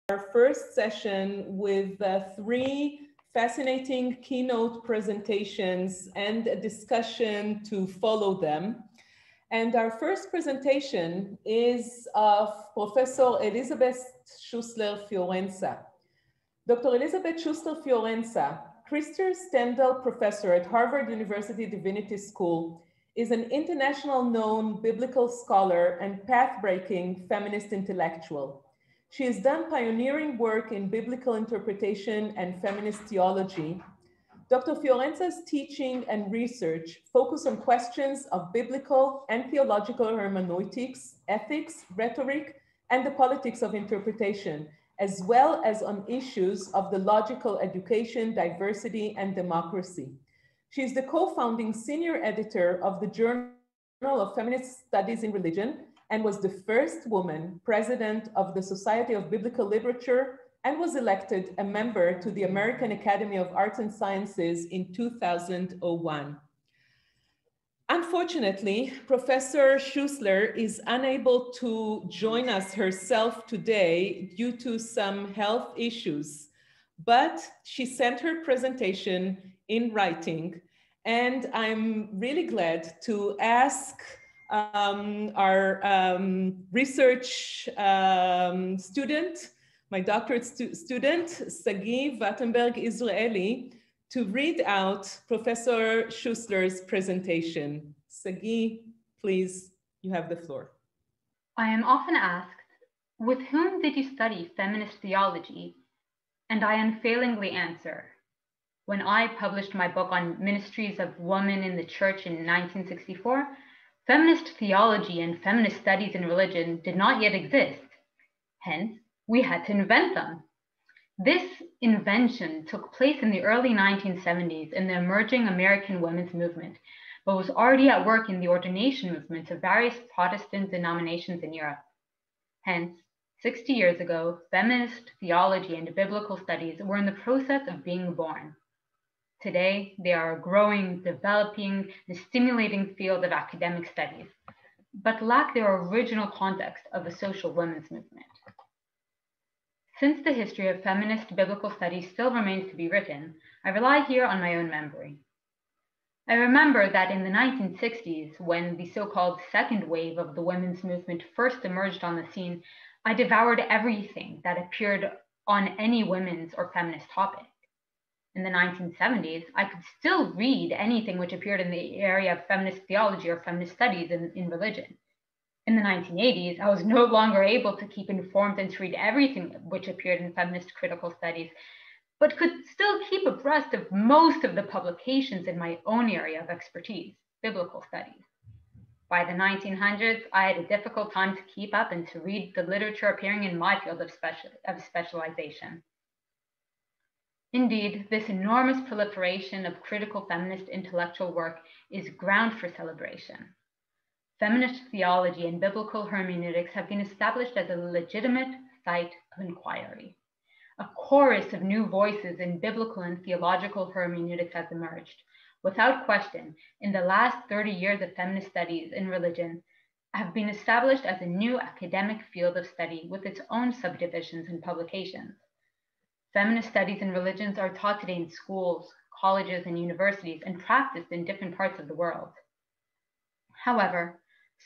our first session with three fascinating keynote presentations and a discussion to follow them. And our first presentation is of Professor Elisabeth Schüssler Fiorenza. Dr. Elisabeth Schüssler Fiorenza, Christopher Stendhal Professor at Harvard University Divinity School, is an international known biblical scholar and path-breaking feminist intellectual. She has done pioneering work in biblical interpretation and feminist theology. Dr. Fiorenza's teaching and research focus on questions of biblical and theological hermeneutics, ethics, rhetoric, and the politics of interpretation, as well as on issues of the logical education, diversity, and democracy. She is the co-founding senior editor of the Journal of Feminist Studies in Religion and was the first woman president of the Society of Biblical Literature and was elected a member to the American Academy of Arts and Sciences in 2001. Unfortunately, Professor Schüssler is unable to join us herself today due to some health issues, but she sent her presentation in writing, and I'm really glad to ask our research student, my doctorate student, Sagy Watemberg, Izraeli, to read out Professor Schüssler's presentation. Sagy, please, you have the floor. I am often asked, with whom did you study feminist theology? And I unfailingly answer, when I published my book on ministries of women in the church in 1964, feminist theology and feminist studies in religion did not yet exist. Hence, we had to invent them. This invention took place in the early 1970s in the emerging American women's movement, but was already at work in the ordination movements of various Protestant denominations in Europe. Hence, 60 years ago, feminist theology and biblical studies were in the process of being born. Today, they are a growing, developing, and stimulating field of academic studies, but lack their original context of a social women's movement. Since the history of feminist biblical studies still remains to be written, I rely here on my own memory. I remember that in the 1960s, when the so-called second wave of the women's movement first emerged on the scene, I devoured everything that appeared on any women's or feminist topic. In the 1970s, I could still read anything which appeared in the area of feminist theology or feminist studies in religion. In the 1980s, I was no longer able to keep informed and to read everything which appeared in feminist critical studies, but could still keep abreast of most of the publications in my own area of expertise, biblical studies. By the 1900s, I had a difficult time to keep up and to read the literature appearing in my field of specialization. Indeed, this enormous proliferation of critical feminist intellectual work is ground for celebration. Feminist theology and biblical hermeneutics have been established as a legitimate site of inquiry. A chorus of new voices in biblical and theological hermeneutics has emerged. Without question, in the last 30 years of feminist studies in religion have been established as a new academic field of study with its own subdivisions and publications. Feminist studies in religions are taught today in schools, colleges, and universities and practiced in different parts of the world. However,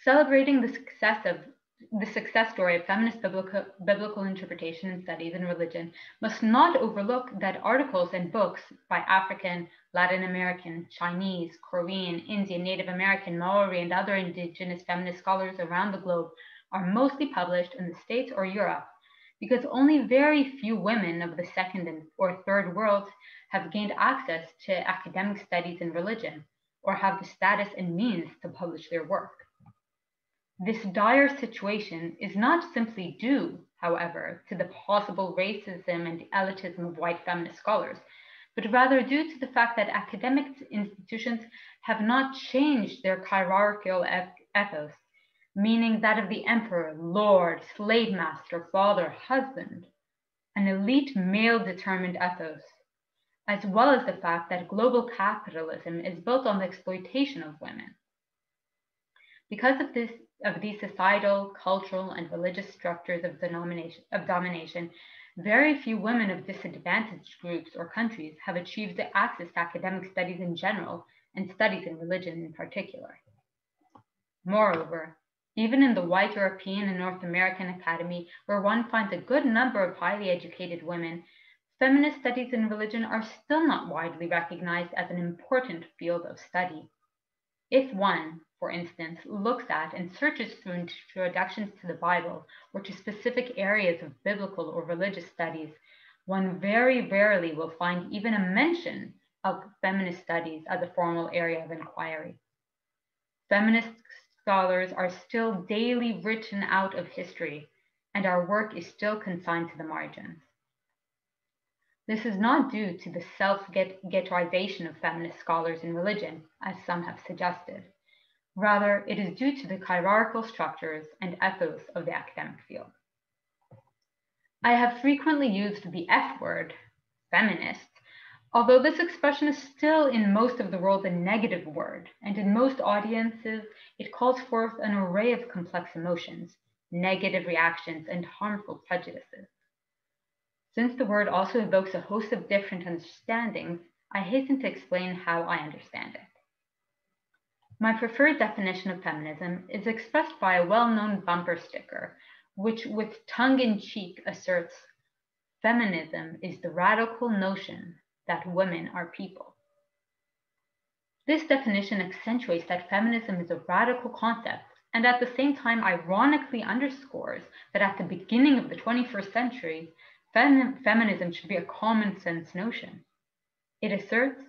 celebrating the success story of feminist biblical interpretation and studies in religion must not overlook that articles and books by African, Latin American, Chinese, Korean, Indian, Native American, Maori, and other indigenous feminist scholars around the globe are mostly published in the States or Europe, because only very few women of the second or third world have gained access to academic studies in religion or have the status and means to publish their work. This dire situation is not simply due, however, to the possible racism and elitism of white feminist scholars, but rather due to the fact that academic institutions have not changed their hierarchical ethos, meaning that of the emperor, lord, slave master, father, husband, an elite male-determined ethos, as well as the fact that global capitalism is built on the exploitation of women. Because of these societal, cultural, and religious structures of domination, very few women of disadvantaged groups or countries have achieved the access to academic studies in general and studies in religion in particular. Moreover, even in the white European and North American academy, where one finds a good number of highly educated women, feminist studies in religion are still not widely recognized as an important field of study. If one, for instance, looks at and searches through introductions to the Bible or to specific areas of biblical or religious studies, one very rarely will find even a mention of feminist studies as a formal area of inquiry. Feminist scholars are still daily written out of history, and our work is still consigned to the margins. This is not due to the self-ghettoization of feminist scholars in religion, as some have suggested. Rather, it is due to the hierarchical structures and ethos of the academic field. I have frequently used the F word, feminist, although this expression is still in most of the world a negative word, and in most audiences, it calls forth an array of complex emotions, negative reactions, and harmful prejudices. Since the word also evokes a host of different understandings, I hasten to explain how I understand it. My preferred definition of feminism is expressed by a well-known bumper sticker, which with tongue-in-cheek asserts, feminism is the radical notion that women are people. This definition accentuates that feminism is a radical concept, and at the same time ironically underscores that at the beginning of the 21st century, feminism should be a common sense notion. It asserts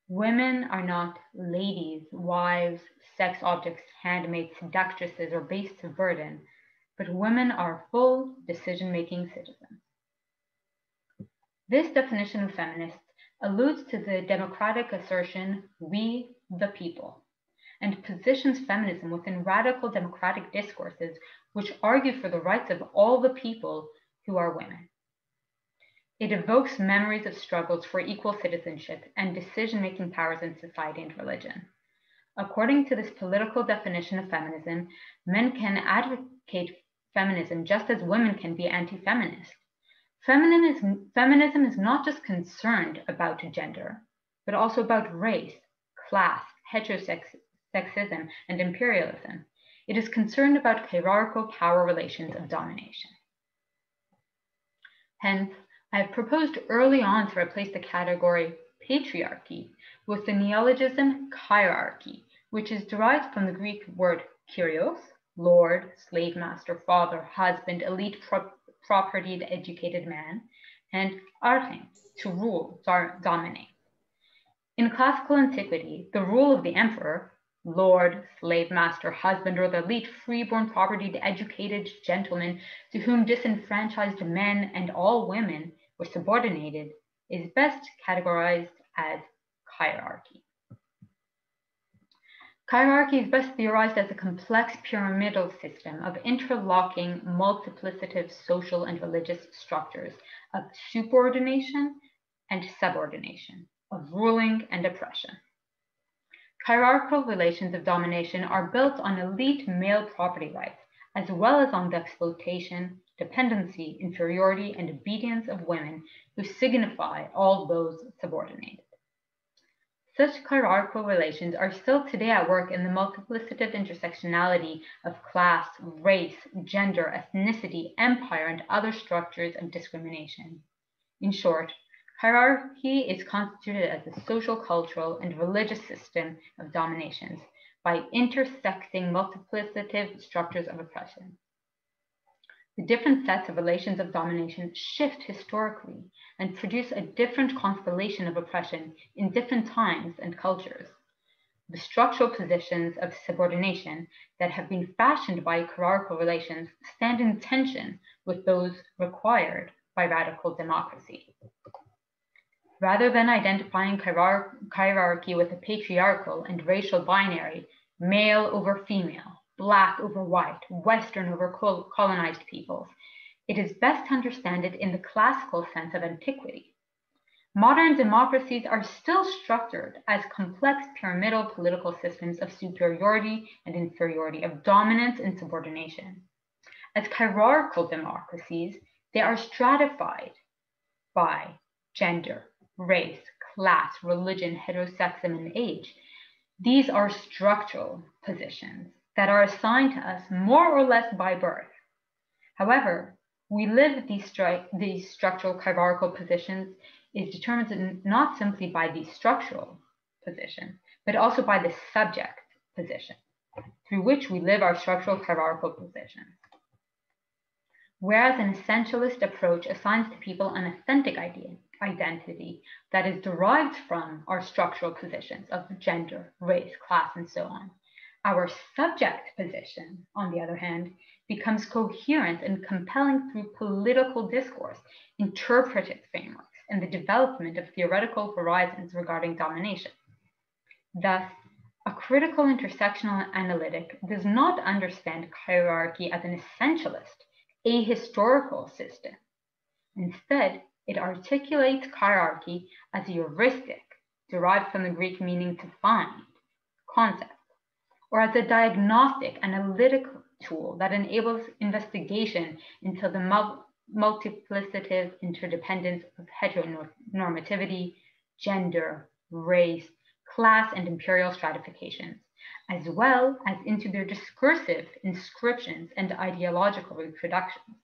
women are not ladies, wives, sex objects, handmaids, seductresses, or beasts of burden, but women are full decision-making citizens. This definition of feminist alludes to the democratic assertion, we the people, and positions feminism within radical democratic discourses which argue for the rights of all the people who are women. It evokes memories of struggles for equal citizenship and decision-making powers in society and religion. According to this political definition of feminism, men can advocate feminism just as women can be anti-feminist. Feminism is not just concerned about gender, but also about race, class, heterosexism, and imperialism. It is concerned about hierarchical power relations of domination. Hence, I have proposed early on to replace the category patriarchy with the neologism hierarchy, which is derived from the Greek word kyrios, lord, slave master, father, husband, elite propertied, educated man, and archein, to rule, dominate. In classical antiquity, the rule of the emperor, lord, slave master, husband, or the elite freeborn propertied, educated gentleman to whom disenfranchised men and all women were subordinated, is best categorized as hierarchy. Hierarchy is best theorized as a complex pyramidal system of interlocking multiplicative social and religious structures of subordination and subordination, of ruling and oppression. Hierarchical relations of domination are built on elite male property rights, as well as on the exploitation, dependency, inferiority, and obedience of women who signify all those subordinated. Such hierarchical relations are still today at work in the multiplicative intersectionality of class, race, gender, ethnicity, empire, and other structures of discrimination. In short, hierarchy is constituted as a social, cultural, and religious system of dominations by intersecting multiplicative structures of oppression. The different sets of relations of domination shift historically and produce a different constellation of oppression in different times and cultures. The structural positions of subordination that have been fashioned by hierarchical relations stand in tension with those required by radical democracy. Rather than identifying hierarchy with a patriarchal and racial binary, male over female, Black over white, Western over colonized peoples, it is best to understand it in the classical sense of antiquity. Modern democracies are still structured as complex pyramidal political systems of superiority and inferiority, of dominance and subordination. As hierarchical democracies, They are stratified by gender, race, class, religion, heterosexism, and age. These are structural positions that are assigned to us more or less by birth. However, we live these structural hierarchical positions is determined not simply by the structural position, but also by the subject position, through which we live our structural hierarchical positions. Whereas an essentialist approach assigns to people an authentic identity that is derived from our structural positions of gender, race, class, and so on, our subject position, on the other hand, becomes coherent and compelling through political discourse, interpretive frameworks, and the development of theoretical horizons regarding domination. Thus, a critical intersectional analytic does not understand hierarchy as an essentialist, ahistorical system. Instead, it articulates hierarchy as a heuristic, derived from the Greek meaning to find, concept, or as a diagnostic analytical tool that enables investigation into the multiplicative interdependence of heteronormativity, gender, race, class, and imperial stratifications, as well as into their discursive inscriptions and ideological reproductions.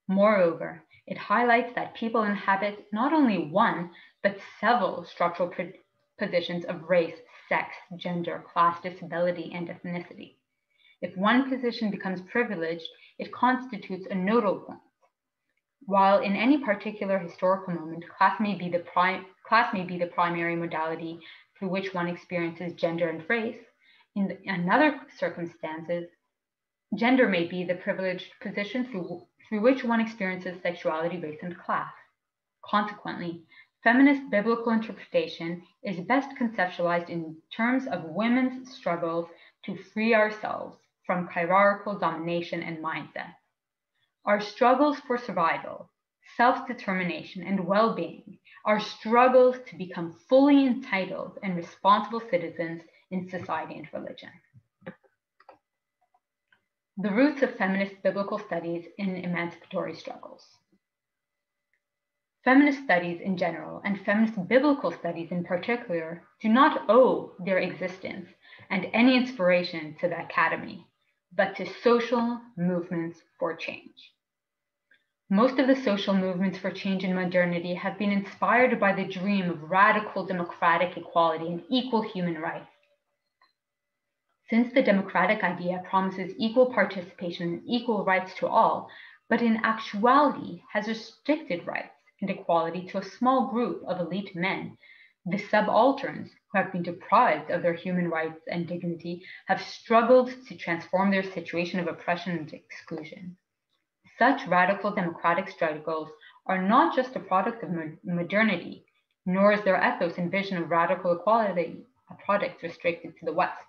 Moreover, it highlights that people inhabit not only one, but several structural positions of race, sex, gender, class, disability, and ethnicity. If one position becomes privileged, it constitutes a nodal point. While in any particular historical moment, class may be the primary modality through which one experiences gender and race, in other circumstances, gender may be the privileged position through which one experiences sexuality, race, and class. Consequently, feminist biblical interpretation is best conceptualized in terms of women's struggles to free ourselves from hierarchical domination and mindset. Our struggles for survival, self-determination, and well-being are struggles to become fully entitled and responsible citizens in society and religion. The roots of feminist biblical studies in emancipatory struggles. Feminist studies in general, and feminist biblical studies in particular, do not owe their existence and any inspiration to the academy, but to social movements for change. Most of the social movements for change in modernity have been inspired by the dream of radical democratic equality and equal human rights. Since the democratic idea promises equal participation and equal rights to all, but in actuality has restricted rights and equality to a small group of elite men, the subalterns who have been deprived of their human rights and dignity have struggled to transform their situation of oppression and exclusion. Such radical democratic struggles are not just a product of modernity, nor is their ethos and vision of radical equality a product restricted to the West.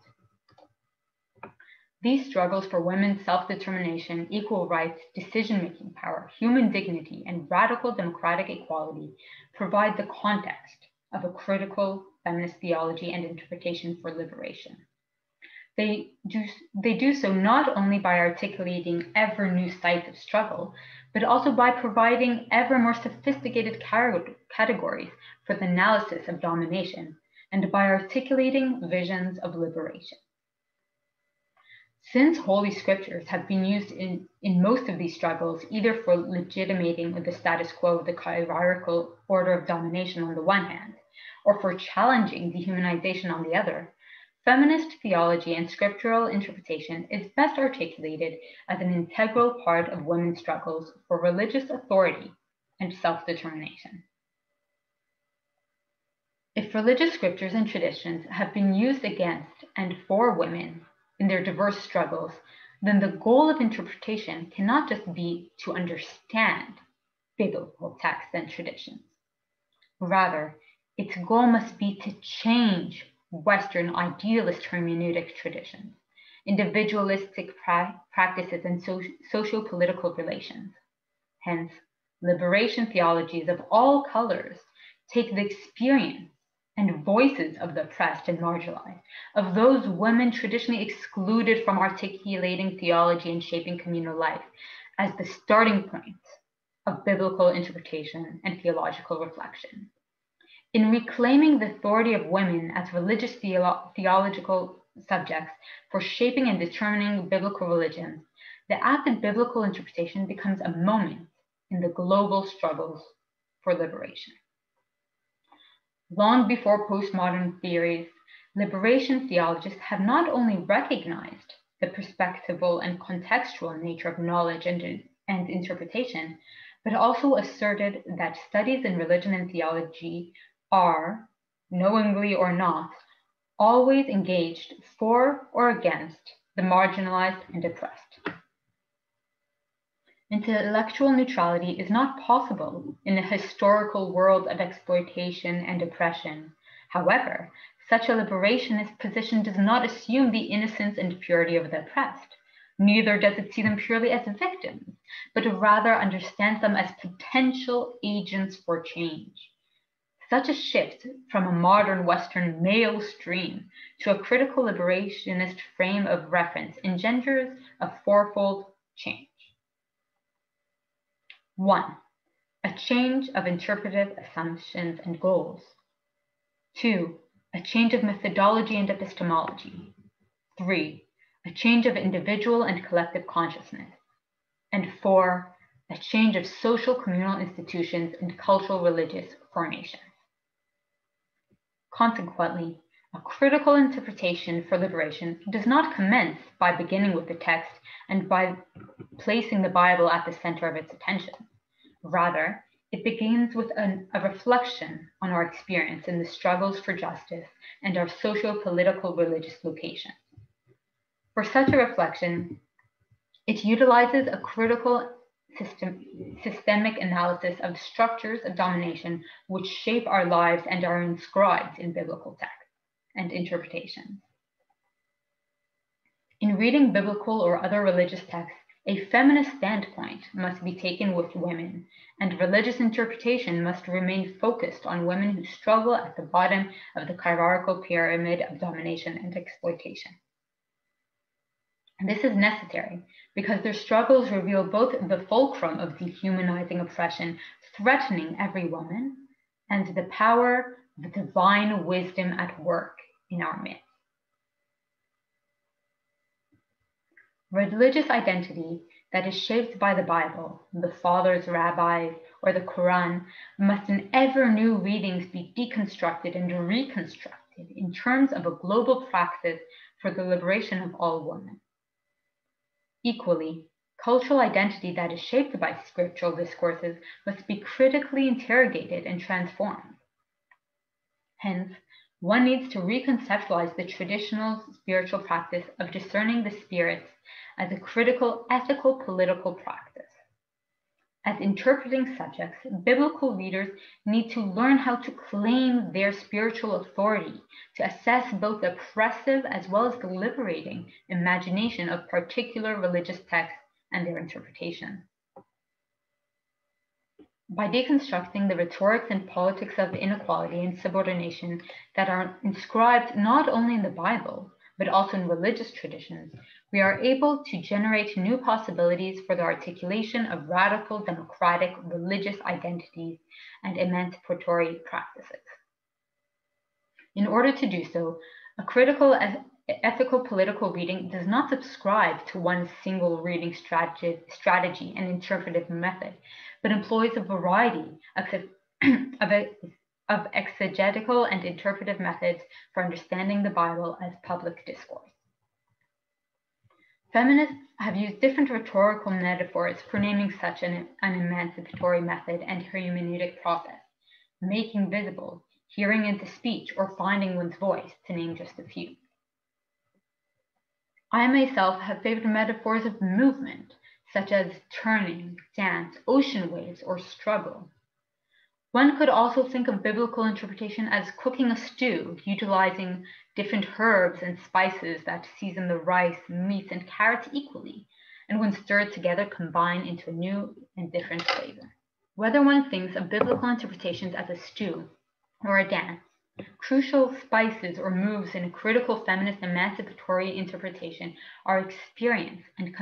These struggles for women's self-determination, equal rights, decision-making power, human dignity, and radical democratic equality provide the context of a critical feminist theology and interpretation for liberation. They do so not only by articulating ever new sites of struggle, but also by providing ever more sophisticated categories for the analysis of domination, and by articulating visions of liberation. Since Holy Scriptures have been used in most of these struggles, either for legitimating the status quo of the hierarchical order of domination on the one hand, or for challenging dehumanization on the other, feminist theology and scriptural interpretation is best articulated as an integral part of women's struggles for religious authority and self-determination. If religious scriptures and traditions have been used against and for women in their diverse struggles, then the goal of interpretation cannot just be to understand biblical texts and traditions. Rather, its goal must be to change Western idealist hermeneutic traditions, individualistic practices, and socio-political relations. Hence, liberation theologies of all colors take the experience and voices of the oppressed and marginalized, of those women traditionally excluded from articulating theology and shaping communal life, as the starting point of biblical interpretation and theological reflection. In reclaiming the authority of women as religious theological subjects for shaping and determining biblical religions, the act of biblical interpretation becomes a moment in the global struggles for liberation. Long before postmodern theories, liberation theologists have not only recognized the perspectival and contextual nature of knowledge and interpretation, but also asserted that studies in religion and theology are, knowingly or not, always engaged for or against the marginalized and oppressed. Intellectual neutrality is not possible in a historical world of exploitation and oppression. However, such a liberationist position does not assume the innocence and purity of the oppressed. Neither does it see them purely as victims, but rather understands them as potential agents for change. Such a shift from a modern Western male stream to a critical liberationist frame of reference engenders a fourfold change. 1. A change of interpretive assumptions and goals. 2. A change of methodology and epistemology. 3. A change of individual and collective consciousness. And 4. A change of social communal institutions and cultural religious formations. Consequently, a critical interpretation for liberation does not commence by beginning with the text and by placing the Bible at the center of its attention. Rather, it begins with a reflection on our experience in the struggles for justice and our socio-political religious location. For such a reflection, it utilizes a critical systemic analysis of the structures of domination which shape our lives and are inscribed in biblical texts and interpretations. In reading biblical or other religious texts, a feminist standpoint must be taken with women, and religious interpretation must remain focused on women who struggle at the bottom of the hierarchical pyramid of domination and exploitation. And this is necessary because their struggles reveal both the fulcrum of dehumanizing oppression threatening every woman and the power of divine wisdom at work in our midst. Religious identity that is shaped by the Bible, the fathers, rabbis, or the Quran must in ever new readings be deconstructed and reconstructed in terms of a global praxis for the liberation of all women. Equally, cultural identity that is shaped by spiritual discourses must be critically interrogated and transformed. Hence, one needs to reconceptualize the traditional spiritual practice of discerning the spirits as a critical ethical political practice. As interpreting subjects, biblical readers need to learn how to claim their spiritual authority to assess both the oppressive as well as the liberating imagination of particular religious texts and their interpretation. By deconstructing the rhetorics and politics of inequality and subordination that are inscribed not only in the Bible, but also in religious traditions, we are able to generate new possibilities for the articulation of radical democratic religious identities and emancipatory practices. In order to do so, a critical ethical political reading does not subscribe to one single reading strategy and interpretive method, but employs a variety of exegetical and interpretive methods for understanding the Bible as public discourse. Feminists have used different rhetorical metaphors for naming such an emancipatory method and hermeneutic process, making visible, hearing into speech, or finding one's voice, to name just a few. I myself have favored metaphors of movement, such as turning, dance, ocean waves, or struggle. One could also think of biblical interpretation as cooking a stew, utilizing different herbs and spices that season the rice, meats, and carrots equally, and when stirred together, combine into a new and different flavor. Whether one thinks of biblical interpretations as a stew or a dance, crucial spices or moves in a critical feminist emancipatory interpretation are experience and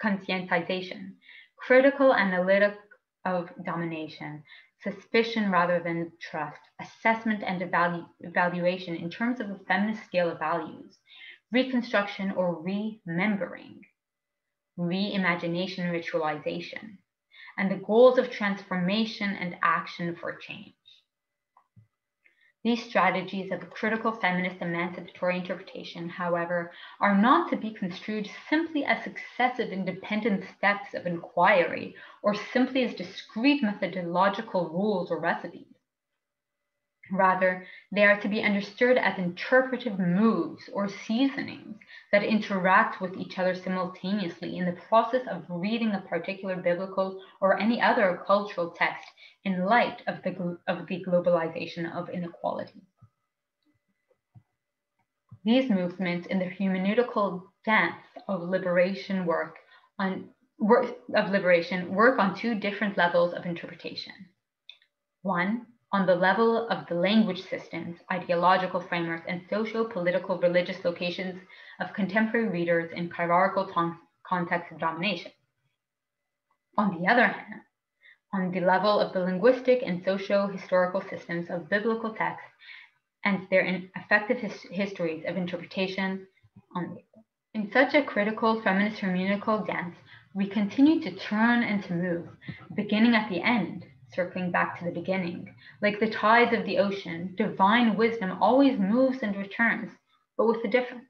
conscientization, critical analytic of domination, suspicion rather than trust, assessment and evaluation in terms of a feminist scale of values, reconstruction or remembering, reimagination, ritualization, and the goals of transformation and action for change. These strategies of a critical feminist emancipatory interpretation, however, are not to be construed simply as successive independent steps of inquiry or simply as discrete methodological rules or recipes. Rather, they are to be understood as interpretive moves or seasonings that interact with each other simultaneously in the process of reading a particular biblical or any other cultural text in light of the globalization of inequality. These movements in the hermeneutical dance of liberation work on two different levels of interpretation. One, on the level of the language systems, ideological frameworks, and socio-political religious locations of contemporary readers in hierarchical contexts of domination. On the other hand, on the level of the linguistic and socio-historical systems of biblical texts and their effective histories of interpretation. In such a critical feminist hermeneutical dance, we continue to turn and to move, beginning at the end, circling back to the beginning. Like the tides of the ocean, divine wisdom always moves and returns, but with a difference.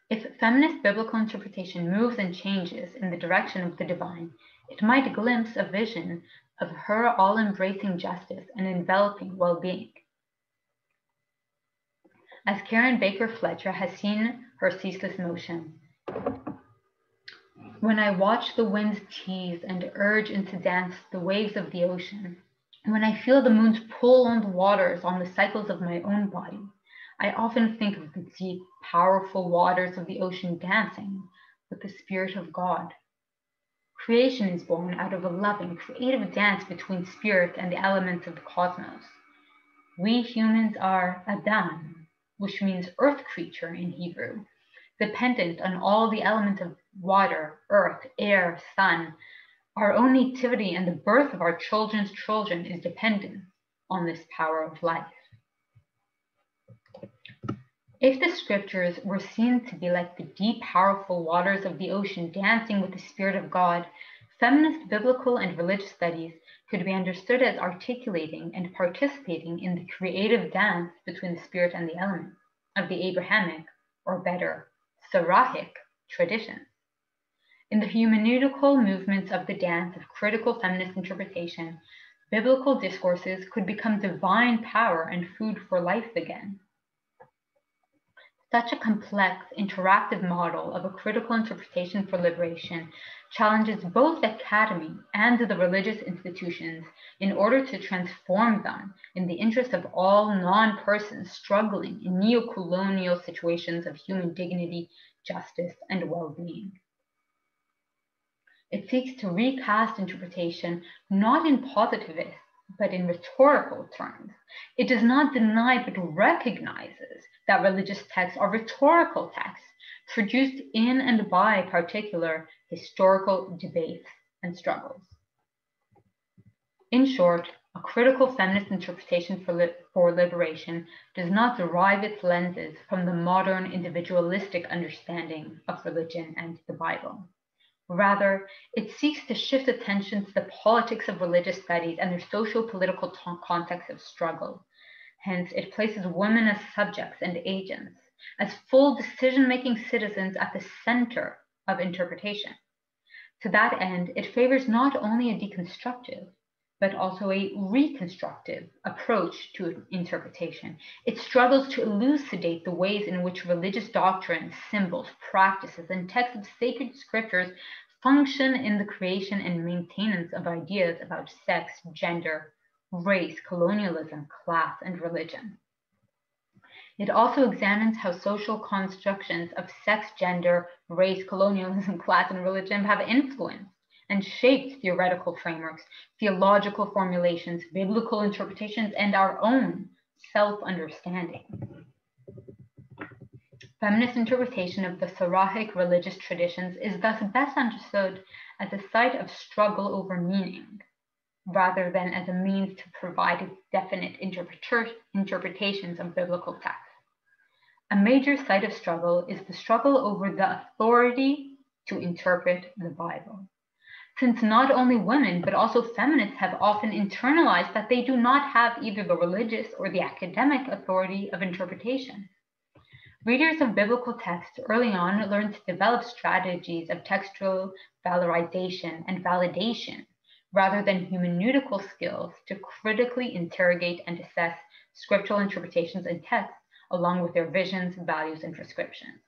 If feminist biblical interpretation moves and changes in the direction of the divine, it might glimpse a vision of her all-embracing justice and enveloping well-being. As Karen Baker Fletcher has seen her ceaseless motion, when I watch the winds tease and urge into dance the waves of the ocean, when I feel the moon's pull on the waters on the cycles of my own body, I often think of the deep, powerful waters of the ocean dancing with the Spirit of God. Creation is born out of a loving, creative dance between spirit and the elements of the cosmos. We humans are Adam, which means earth creature in Hebrew, dependent on all the elements of water, earth, air, sun. Our own nativity and the birth of our children's children is dependent on this power of life. If the scriptures were seen to be like the deep, powerful waters of the ocean dancing with the Spirit of God, feminist biblical and religious studies could be understood as articulating and participating in the creative dance between the spirit and the elements of the Abrahamic, or better, Sarahic tradition. In the hermeneutical movements of the dance of critical feminist interpretation, biblical discourses could become divine power and food for life again. Such a complex, interactive model of a critical interpretation for liberation challenges both the academy and the religious institutions in order to transform them in the interest of all non-persons struggling in neo-colonial situations of human dignity, justice, and well-being. It seeks to recast interpretation not in positivist, but in rhetorical terms. It does not deny but recognizes that religious texts are rhetorical texts produced in and by particular historical debates and struggles. In short, a critical feminist interpretation for liberation does not derive its lenses from the modern individualistic understanding of religion and the Bible. Rather, it seeks to shift attention to the politics of religious studies and their socio-political context of struggle. Hence, it places women as subjects and agents, as full decision-making citizens at the center of interpretation. To that end, it favors not only a deconstructive, but also a reconstructive approach to interpretation. It struggles to elucidate the ways in which religious doctrines, symbols, practices, and texts of sacred scriptures function in the creation and maintenance of ideas about sex, gender, race, colonialism, class, and religion. It also examines how social constructions of sex, gender, race, colonialism, class, and religion have influenced and shaped theoretical frameworks, theological formulations, biblical interpretations, and our own self-understanding. Feminist interpretation of the Taohedic religious traditions is thus best understood as a site of struggle over meaning, rather than as a means to provide definite interpretations of biblical texts. A major site of struggle is the struggle over the authority to interpret the Bible, since not only women but also feminists have often internalized that they do not have either the religious or the academic authority of interpretation. Readers of biblical texts early on learn to develop strategies of textual valorization and validation rather than hermeneutical skills to critically interrogate and assess scriptural interpretations and texts along with their visions, values, and prescriptions.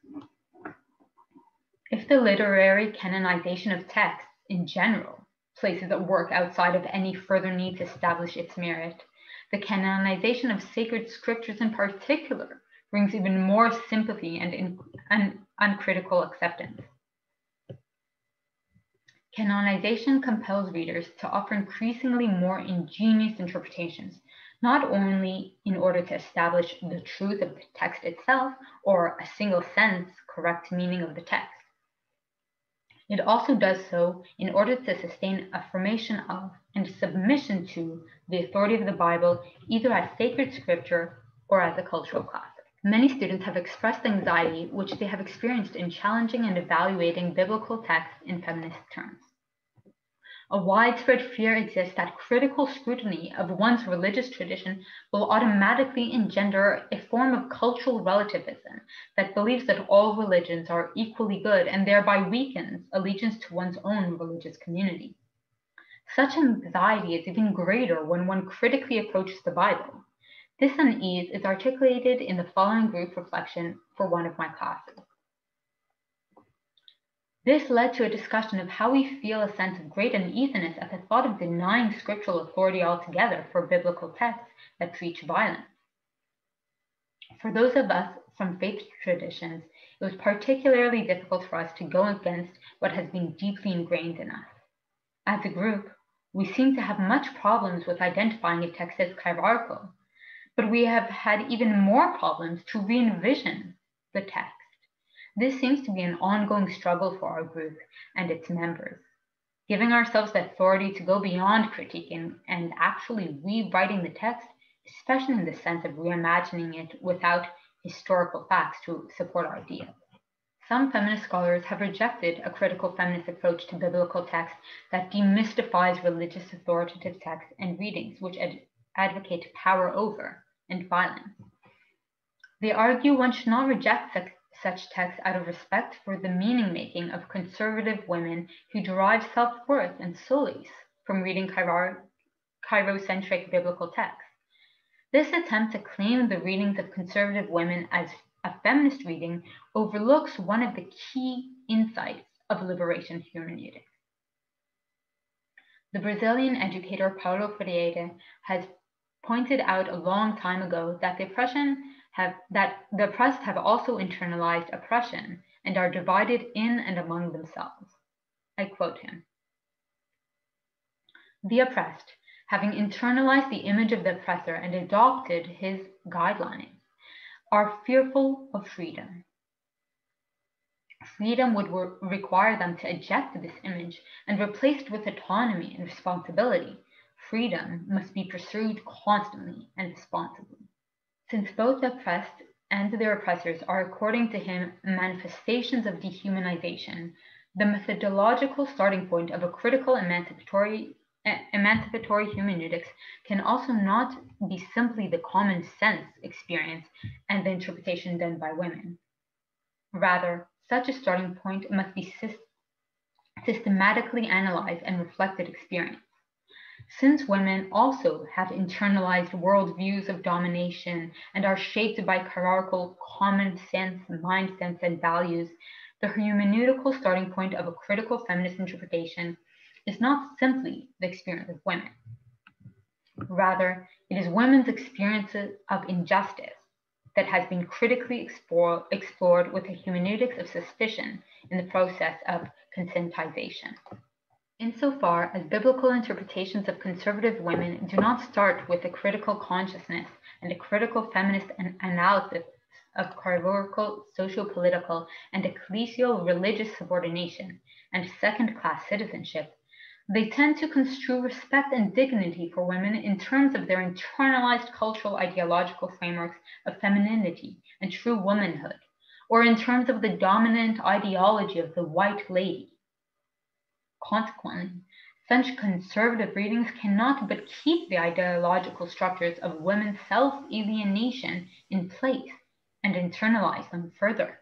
If the literary canonization of texts in general places a work outside of any further need to establish its merit, the canonization of sacred scriptures in particular brings even more sympathy and uncritical acceptance. Canonization compels readers to offer increasingly more ingenious interpretations, not only in order to establish the truth of the text itself or a single sense correct meaning of the text. It also does so in order to sustain affirmation of and submission to the authority of the Bible, either as sacred scripture or as a cultural classic. Many students have expressed anxiety which they have experienced in challenging and evaluating biblical texts in feminist terms. A widespread fear exists that critical scrutiny of one's religious tradition will automatically engender a form of cultural relativism that believes that all religions are equally good and thereby weakens allegiance to one's own religious community. Such anxiety is even greater when one critically approaches the Bible. This unease is articulated in the following group reflection for one of my classes. This led to a discussion of how we feel a sense of great uneasiness at the thought of denying scriptural authority altogether for biblical texts that preach violence. For those of us from faith traditions, it was particularly difficult for us to go against what has been deeply ingrained in us. As a group, we seem to have much problems with identifying a text as hierarchical, but we have had even more problems to re-envision the text. This seems to be an ongoing struggle for our group and its members, giving ourselves the authority to go beyond critiquing and actually rewriting the text, especially in the sense of reimagining it without historical facts to support our ideas. Some feminist scholars have rejected a critical feminist approach to biblical text that demystifies religious authoritative texts and readings which advocate power over and violence. They argue one should not reject such texts out of respect for the meaning-making of conservative women who derive self-worth and solace from reading chirocentric biblical texts. This attempt to claim the readings of conservative women as a feminist reading overlooks one of the key insights of liberation hermeneutics. The Brazilian educator Paulo Freire has pointed out a long time ago that the oppressed have also internalized oppression and are divided in and among themselves. I quote him. The oppressed, having internalized the image of the oppressor and adopted his guidelines, are fearful of freedom. Freedom would require them to eject this image and replace it with autonomy and responsibility. Freedom must be pursued constantly and responsibly. Since both the oppressed and their oppressors are, according to him, manifestations of dehumanization, the methodological starting point of a critical emancipatory hermeneutics can also not be simply the common sense experience and the interpretation done by women. Rather, such a starting point must be systematically analyzed and reflected experience. Since women also have internalized worldviews of domination and are shaped by hierarchical common sense, mind sense, and values, the hermeneutical starting point of a critical feminist interpretation is not simply the experience of women. Rather, it is women's experiences of injustice that has been critically explored with a hermeneutics of suspicion in the process of conscientization. Insofar as biblical interpretations of conservative women do not start with a critical consciousness and a critical feminist analysis of categorical socio-political and ecclesial religious subordination and second-class citizenship, they tend to construe respect and dignity for women in terms of their internalized cultural ideological frameworks of femininity and true womanhood, or in terms of the dominant ideology of the white lady. Consequently, such conservative readings cannot but keep the ideological structures of women's self-alienation in place and internalize them further.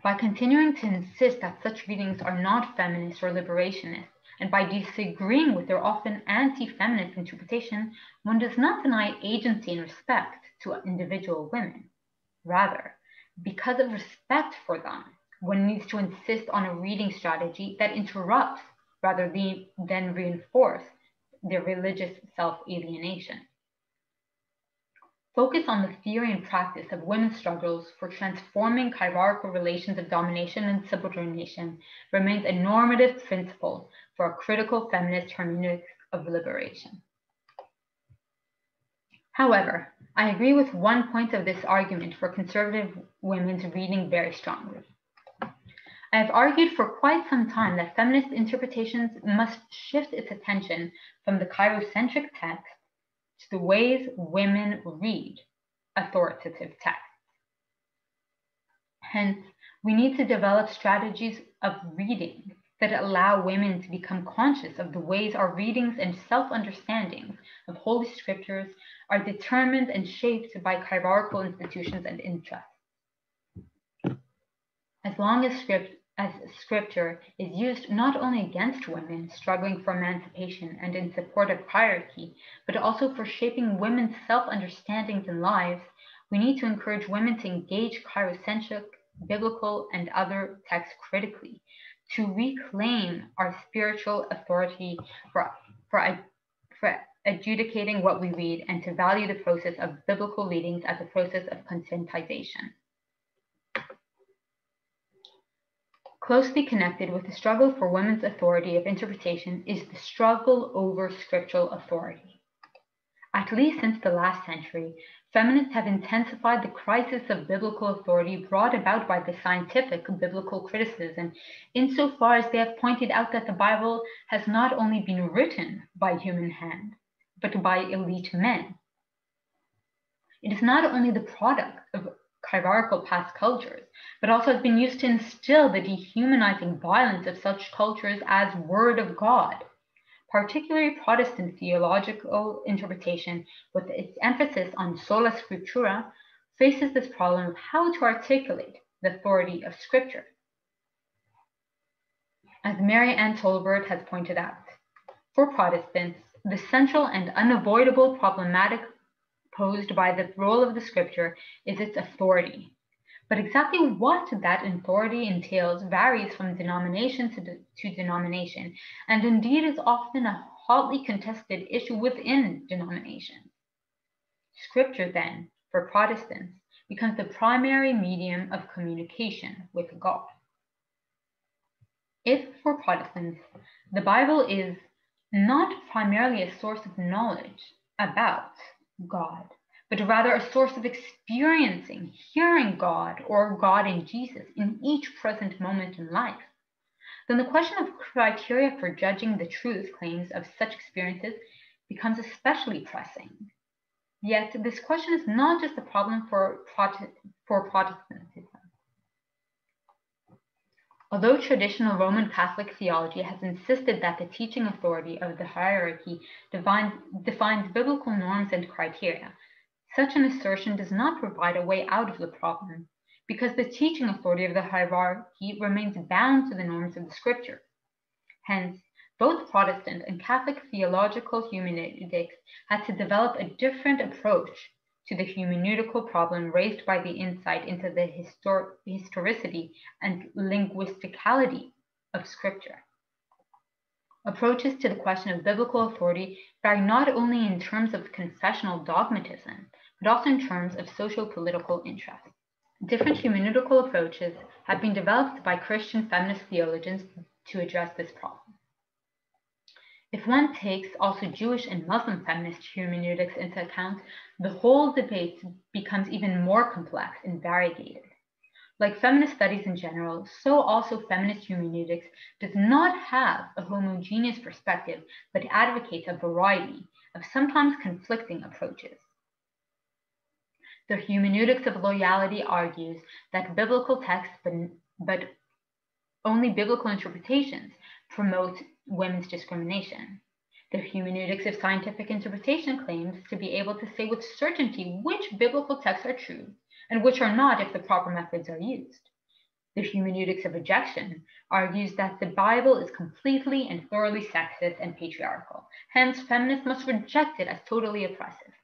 By continuing to insist that such readings are not feminist or liberationist, and by disagreeing with their often anti-feminist interpretation, one does not deny agency and respect to individual women. Rather, because of respect for them, one needs to insist on a reading strategy that interrupts rather than reinforce their religious self-alienation. Focus on the theory and practice of women's struggles for transforming hierarchical relations of domination and subordination remains a normative principle for a critical feminist hermeneutics of liberation. However, I agree with one point of this argument for conservative women's reading very strongly. I have argued for quite some time that feminist interpretations must shift its attention from the Cairo-centric text to the ways women read authoritative texts. Hence, we need to develop strategies of reading that allow women to become conscious of the ways our readings and self-understandings of Holy Scriptures are determined and shaped by hierarchical institutions and interests. As long as Scripture is used not only against women struggling for emancipation and in support of hierarchy, but also for shaping women's self-understandings and lives, we need to encourage women to engage Cairo-centric, biblical, and other texts critically, to reclaim our spiritual authority for adjudicating what we read, and to value the process of biblical readings as a process of conscientization. Closely connected with the struggle for women's authority of interpretation is the struggle over scriptural authority. At least since the last century, feminists have intensified the crisis of biblical authority brought about by the scientific biblical criticism, insofar as they have pointed out that the Bible has not only been written by human hand, but by elite men. It is not only the product of hierarchical past cultures, but also has been used to instill the dehumanizing violence of such cultures as Word of God. Particularly Protestant theological interpretation, with its emphasis on sola scriptura, faces this problem of how to articulate the authority of Scripture. As Mary Ann Tolbert has pointed out, for Protestants, the central and unavoidable problematic posed by the role of the Scripture is its authority. But exactly what that authority entails varies from denomination to denomination, and indeed is often a hotly contested issue within denominations. Scripture, then, for Protestants, becomes the primary medium of communication with God. If, for Protestants, the Bible is not primarily a source of knowledge about God, but rather a source of experiencing, hearing God or God in Jesus in each present moment in life, then the question of criteria for judging the truth claims of such experiences becomes especially pressing. Yet this question is not just a problem for Protestantism. Although traditional Roman Catholic theology has insisted that the teaching authority of the hierarchy defines biblical norms and criteria, such an assertion does not provide a way out of the problem, because the teaching authority of the hierarchy remains bound to the norms of the Scripture. Hence, both Protestant and Catholic theological hermeneutics had to develop a different approach to the hermeneutical problem raised by the insight into the historicity and linguisticality of Scripture. Approaches to the question of biblical authority vary not only in terms of confessional dogmatism, but also in terms of socio-political interest. Different hermeneutical approaches have been developed by Christian feminist theologians to address this problem. If one takes also Jewish and Muslim feminist hermeneutics into account, the whole debate becomes even more complex and variegated. Like feminist studies in general, so also feminist hermeneutics does not have a homogeneous perspective, but advocates a variety of sometimes conflicting approaches. The hermeneutics of loyalty argues that biblical texts, but only biblical interpretations, promote women's discrimination. The hermeneutics of scientific interpretation claims to be able to say with certainty which biblical texts are true and which are not if the proper methods are used. The hermeneutics of rejection argues that the Bible is completely and thoroughly sexist and patriarchal. Hence, feminists must reject it as totally oppressive.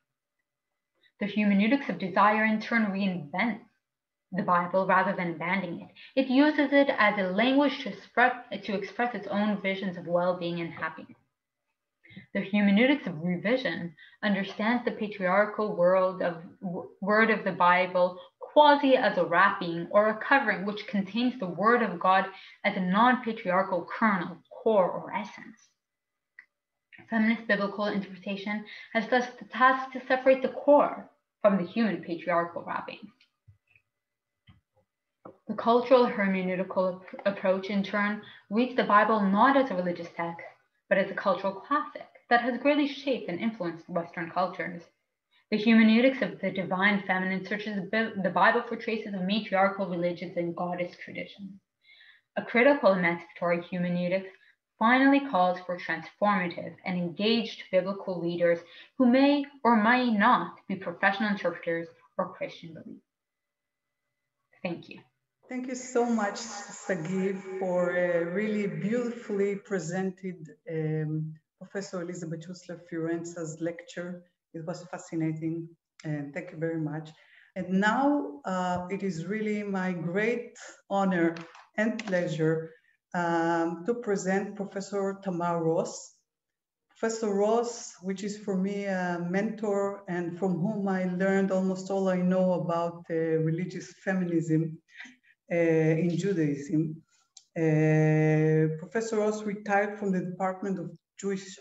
The hermeneutics of desire in turn reinvents the Bible rather than abandoning it. It uses it as a language to express its own visions of well-being and happiness. The hermeneutics of revision understands the patriarchal word of the Bible quasi as a wrapping or a covering which contains the word of God as a non-patriarchal kernel, core, or essence. Feminist biblical interpretation has thus the task to separate the core from the human patriarchal wrappings. The cultural hermeneutical approach, in turn, reads the Bible not as a religious text, but as a cultural classic that has greatly shaped and influenced Western cultures. The hermeneutics of the divine feminine searches the Bible for traces of matriarchal religions and goddess traditions. A critical emancipatory hermeneutics finally calls for transformative and engaged biblical leaders who may or may not be professional interpreters or Christian believers. Thank you. Thank you so much, Sagy, for a really beautifully presented Professor Elisabeth Schüssler Fiorenza's lecture. It was fascinating, and thank you very much. And now it is really my great honor and pleasure to present Professor Tamar Ross. Professor Ross, which is for me a mentor and from whom I learned almost all I know about religious feminism in Judaism. Professor Ross retired from the Department of Jewish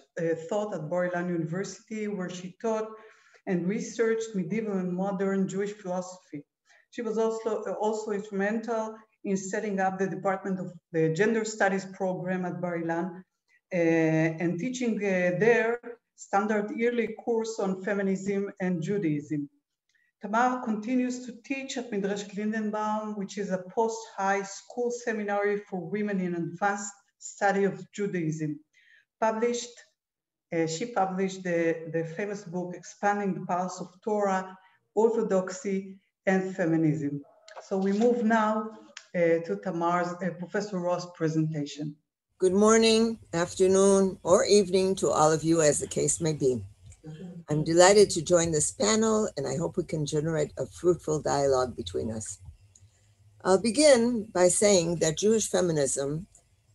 Thought at Bar-Ilan University, where she taught and researched medieval and modern Jewish philosophy. She was also instrumental in setting up the Department of the Gender Studies program at Bar-Ilan and teaching their standard yearly course on feminism and Judaism. Tamar continues to teach at Midrashet Lindenbaum, which is a post-high school seminary for women in advanced study of Judaism. She published the famous book, Expanding the Powers of Torah, Orthodoxy, and Feminism. So we move now to Tamar's, Professor Ross' presentation. Good morning, afternoon, or evening to all of you, as the case may be. I'm delighted to join this panel, and I hope we can generate a fruitful dialogue between us. I'll begin by saying that Jewish feminism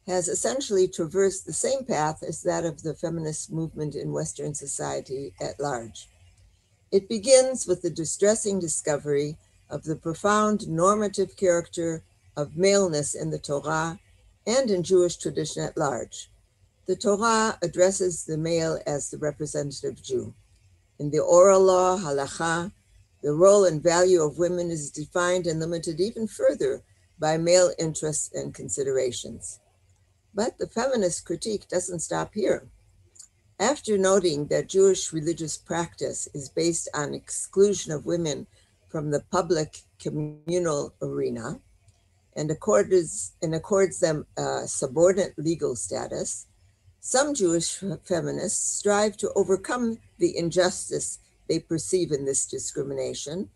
has essentially traversed the same path as that of the feminist movement in Western society at large. It begins with the distressing discovery of the profound normative character of maleness in the Torah and in Jewish tradition at large. The Torah addresses the male as the representative Jew. In the oral law, halacha, the role and value of women is defined and limited even further by male interests and considerations. But the feminist critique doesn't stop here. After noting that Jewish religious practice is based on exclusion of women from the public communal arena and accords them a subordinate legal status, some Jewish feminists strive to overcome the injustice they perceive in this discrimination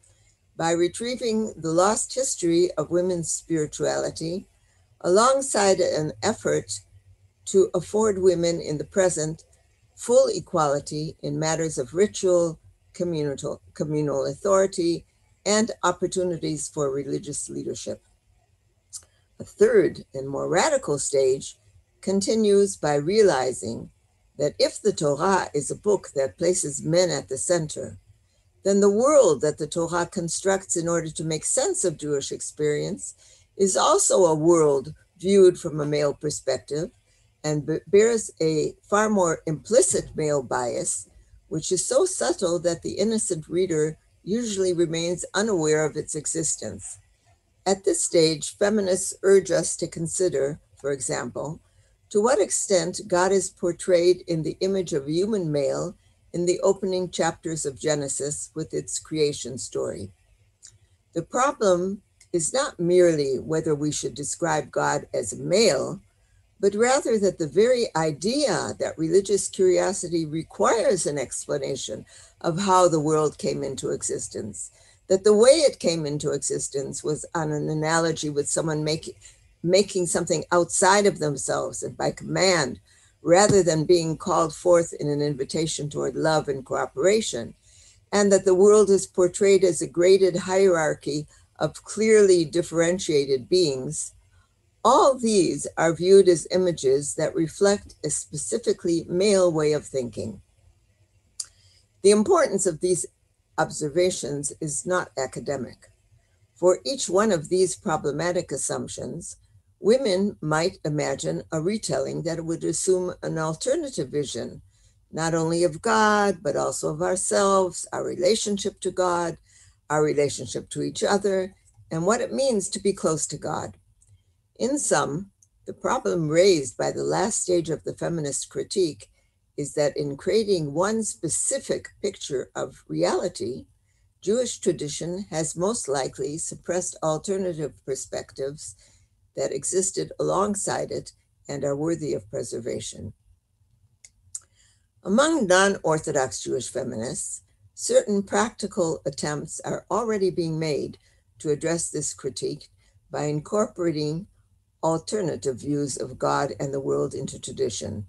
by retrieving the lost history of women's spirituality alongside an effort to afford women in the present full equality in matters of ritual, communal authority, and opportunities for religious leadership. A third and more radical stage continues by realizing that if the Torah is a book that places men at the center, then the world that the Torah constructs in order to make sense of Jewish experience is also a world viewed from a male perspective and bears a far more implicit male bias, which is so subtle that the innocent reader usually remains unaware of its existence. At this stage, feminists urge us to consider, for example, to what extent God is portrayed in the image of a human male in the opening chapters of Genesis with its creation story. The problem is not merely whether we should describe God as a male, but rather that the very idea that religious curiosity requires an explanation of how the world came into existence, that the way it came into existence was on an analogy with someone making something outside of themselves and by command, rather than being called forth in an invitation toward love and cooperation, and that the world is portrayed as a graded hierarchy of clearly differentiated beings. All these are viewed as images that reflect a specifically male way of thinking. The importance of these observations is not academic. For each one of these problematic assumptions, women might imagine a retelling that would assume an alternative vision, not only of God, but also of ourselves, our relationship to God, our relationship to each other, and what it means to be close to God. In sum, the problem raised by the last stage of the feminist critique is that in creating one specific picture of reality, Jewish tradition has most likely suppressed alternative perspectives that existed alongside it and are worthy of preservation. Among non-Orthodox Jewish feminists, certain practical attempts are already being made to address this critique by incorporating alternative views of God and the world into tradition.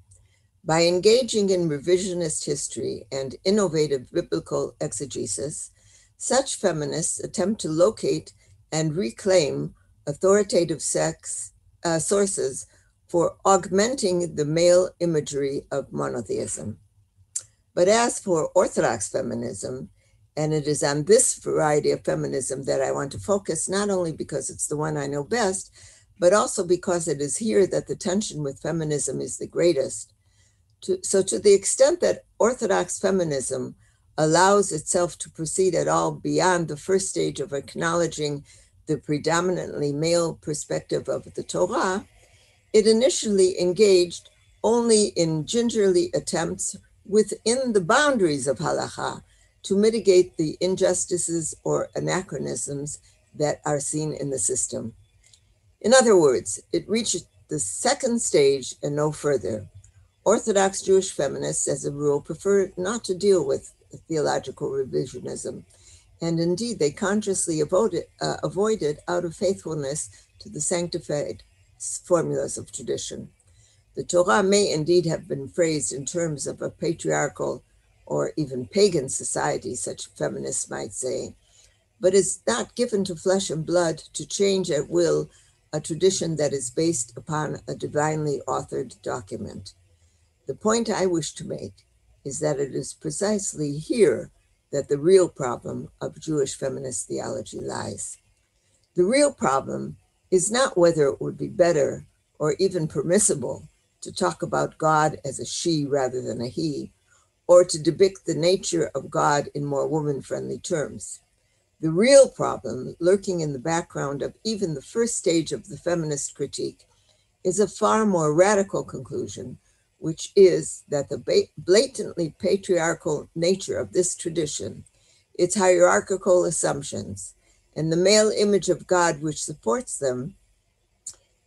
By engaging in revisionist history and innovative biblical exegesis, such feminists attempt to locate and reclaim authoritative sources for augmenting the male imagery of monotheism. But as for Orthodox feminism, and it is on this variety of feminism that I want to focus, not only because it's the one I know best, but also because it is here that the tension with feminism is the greatest. So to the extent that Orthodox feminism allows itself to proceed at all beyond the first stage of acknowledging the predominantly male perspective of the Torah, it initially engaged only in gingerly attempts within the boundaries of halakha to mitigate the injustices or anachronisms that are seen in the system. In other words, it reached the second stage and no further. Orthodox Jewish feminists, as a rule, prefer not to deal with theological revisionism, and indeed they consciously avoid it out of faithfulness to the sanctified formulas of tradition. The Torah may indeed have been phrased in terms of a patriarchal or even pagan society, such feminists might say, but is not given to flesh and blood to change at will a tradition that is based upon a divinely authored document. The point I wish to make is that it is precisely here that the real problem of Jewish feminist theology lies. The real problem is not whether it would be better or even permissible to talk about God as a she rather than a he, or to depict the nature of God in more woman-friendly terms. The real problem, lurking in the background of even the first stage of the feminist critique, is a far more radical conclusion, which is that the blatantly patriarchal nature of this tradition, its hierarchical assumptions, and the male image of God which supports them,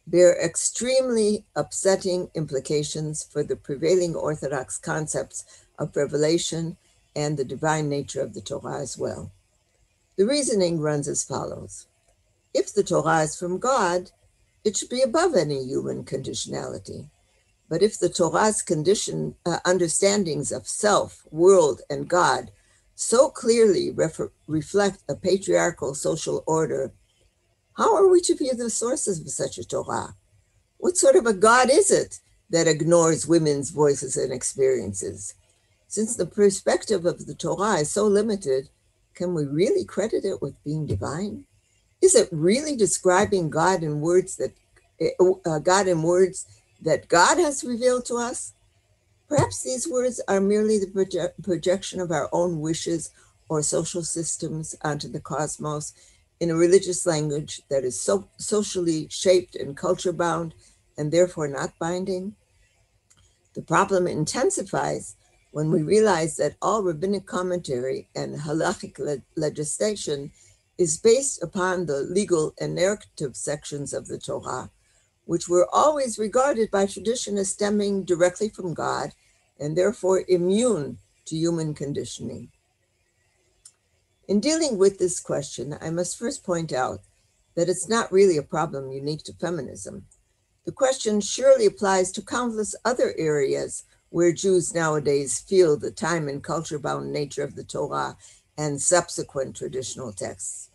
bear extremely upsetting implications for the prevailing Orthodox concepts of revelation and the divine nature of the Torah as well. The reasoning runs as follows. If the Torah is from God, it should be above any human conditionality. But if the Torah's understandings of self, world, and God so clearly reflect a patriarchal social order, how are we to view the sources of such a Torah? What sort of a God is it that ignores women's voices and experiences? Since the perspective of the Torah is so limited, can we really credit it with being divine? Is it really describing God in words that God has revealed to us? Perhaps these words are merely the projection of our own wishes or social systems onto the cosmos in a religious language that is so socially shaped and culture bound and therefore not binding. The problem intensifies when we realize that all rabbinic commentary and halachic legislation is based upon the legal and narrative sections of the Torah, which were always regarded by tradition as stemming directly from God and therefore immune to human conditioning. In dealing with this question, I must first point out that it's not really a problem unique to feminism. The question surely applies to countless other areas where Jews nowadays feel the time and culture-bound nature of the Torah and subsequent traditional texts.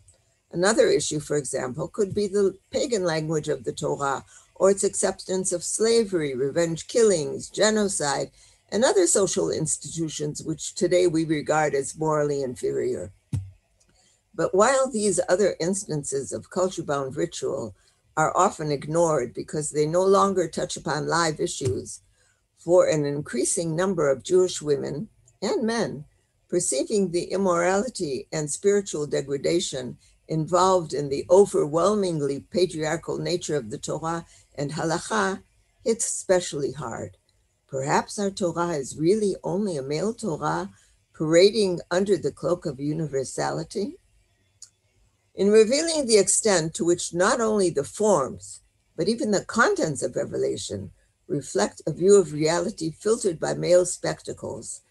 Another issue, for example, could be the pagan language of the Torah or its acceptance of slavery, revenge killings, genocide, and other social institutions which today we regard as morally inferior. But while these other instances of culture-bound ritual are often ignored because they no longer touch upon live issues, for an increasing number of Jewish women and men, perceiving the immorality and spiritual degradation involved in the overwhelmingly patriarchal nature of the Torah and Halakha hits especially hard. Perhaps our Torah is really only a male Torah parading under the cloak of universality? In revealing the extent to which not only the forms, but even the contents of revelation reflect a view of reality filtered by male spectacles,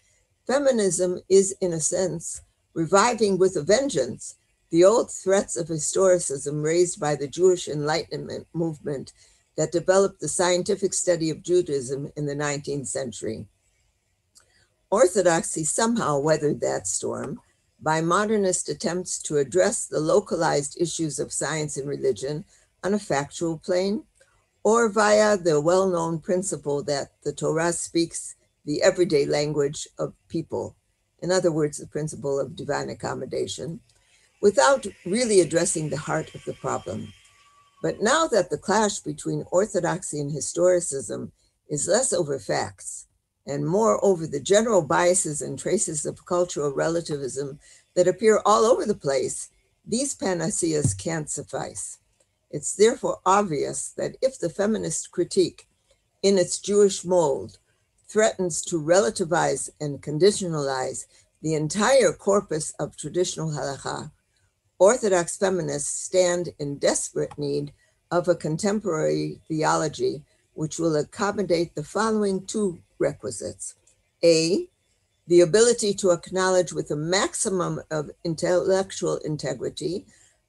feminism is, in a sense, reviving with a vengeance the old threats of historicism raised by the Jewish Enlightenment movement that developed the scientific study of Judaism in the 19th century. Orthodoxy somehow weathered that storm by modernist attempts to address the localized issues of science and religion on a factual plane, or via the well-known principle that the Torah speaks the everyday language of people, in other words, the principle of divine accommodation, without really addressing the heart of the problem. But now that the clash between orthodoxy and historicism is less over facts and more over the general biases and traces of cultural relativism that appear all over the place, these panaceas can't suffice. It's therefore obvious that if the feminist critique, in its Jewish mold, threatens to relativize and conditionalize the entire corpus of traditional halakha, Orthodox feminists stand in desperate need of a contemporary theology which will accommodate the following two requisites. A, the ability to acknowledge with a maximum of intellectual integrity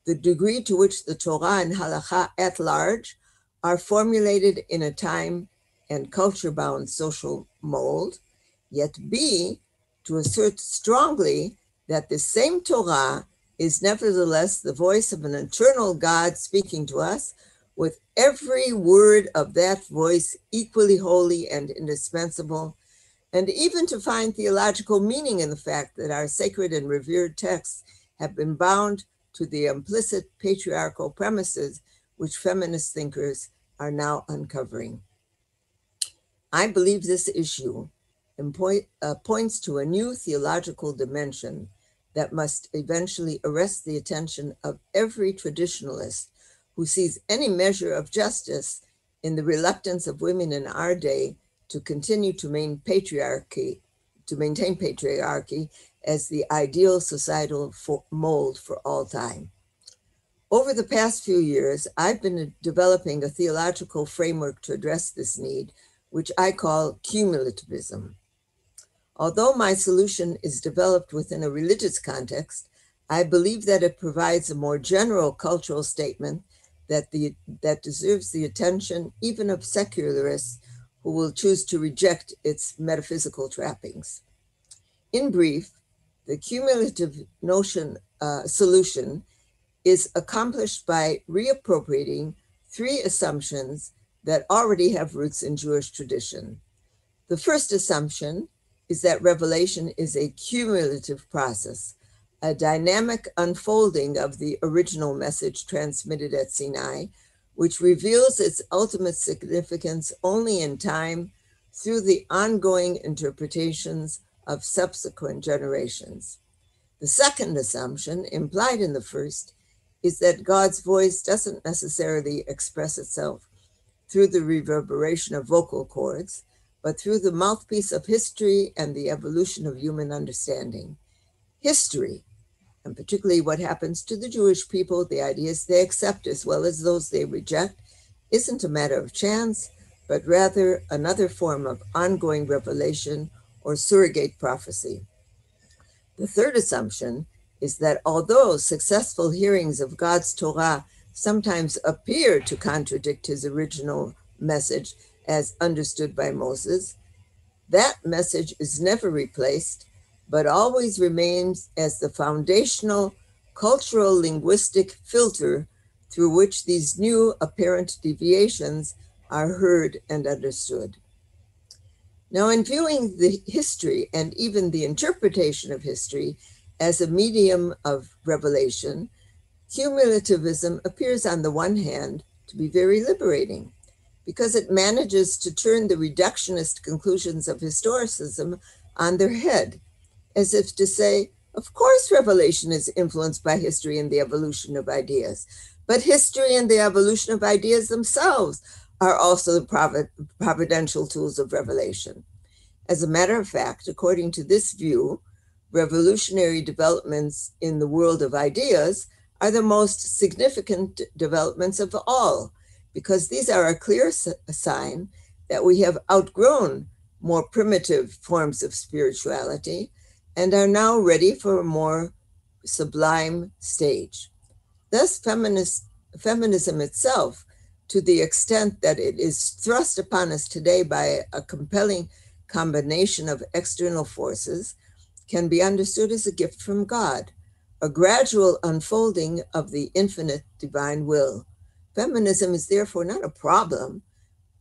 the degree to which the Torah and halakha at large are formulated in a time and culture-bound social mold, yet B, to assert strongly that the same Torah is nevertheless the voice of an eternal God speaking to us, with every word of that voice equally holy and indispensable, and even to find theological meaning in the fact that our sacred and revered texts have been bound to the implicit patriarchal premises which feminist thinkers are now uncovering. I believe this issue points to a new theological dimension that must eventually arrest the attention of every traditionalist who sees any measure of justice in the reluctance of women in our day to continue to maintain patriarchy as the ideal societal mold for all time. Over the past few years, I've been developing a theological framework to address this need, which I call cumulativism. Although my solution is developed within a religious context, I believe that it provides a more general cultural statement that deserves the attention even of secularists who will choose to reject its metaphysical trappings. In brief, the cumulative solution is accomplished by reappropriating three assumptions that already have roots in Jewish tradition. The first assumption is that revelation is a cumulative process, a dynamic unfolding of the original message transmitted at Sinai, which reveals its ultimate significance only in time through the ongoing interpretations of subsequent generations. The second assumption, implied in the first, is that God's voice doesn't necessarily express itself through the reverberation of vocal cords, but through the mouthpiece of history and the evolution of human understanding. History, and particularly what happens to the Jewish people, the ideas they accept as well as those they reject, isn't a matter of chance, but rather another form of ongoing revelation or surrogate prophecy. The third assumption is that although successful hearings of God's Torah sometimes appear to contradict his original message as understood by Moses, that message is never replaced, but always remains as the foundational cultural linguistic filter through which these new apparent deviations are heard and understood. Now, in viewing the history and even the interpretation of history as a medium of revelation, cumulativism appears on the one hand to be very liberating because it manages to turn the reductionist conclusions of historicism on their head, as if to say, of course revelation is influenced by history and the evolution of ideas, but history and the evolution of ideas themselves are also the providential tools of revelation. As a matter of fact, according to this view, revolutionary developments in the world of ideas are the most significant developments of all, because these are a clear sign that we have outgrown more primitive forms of spirituality and are now ready for a more sublime stage. Thus, feminism itself, to the extent that it is thrust upon us today by a compelling combination of external forces, can be understood as a gift from God, a gradual unfolding of the infinite divine will. Feminism is therefore not a problem.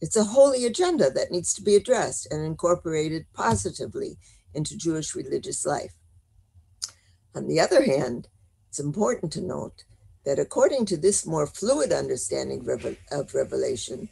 It's a holy agenda that needs to be addressed and incorporated positively into Jewish religious life. On the other hand, it's important to note that according to this more fluid understanding of revelation,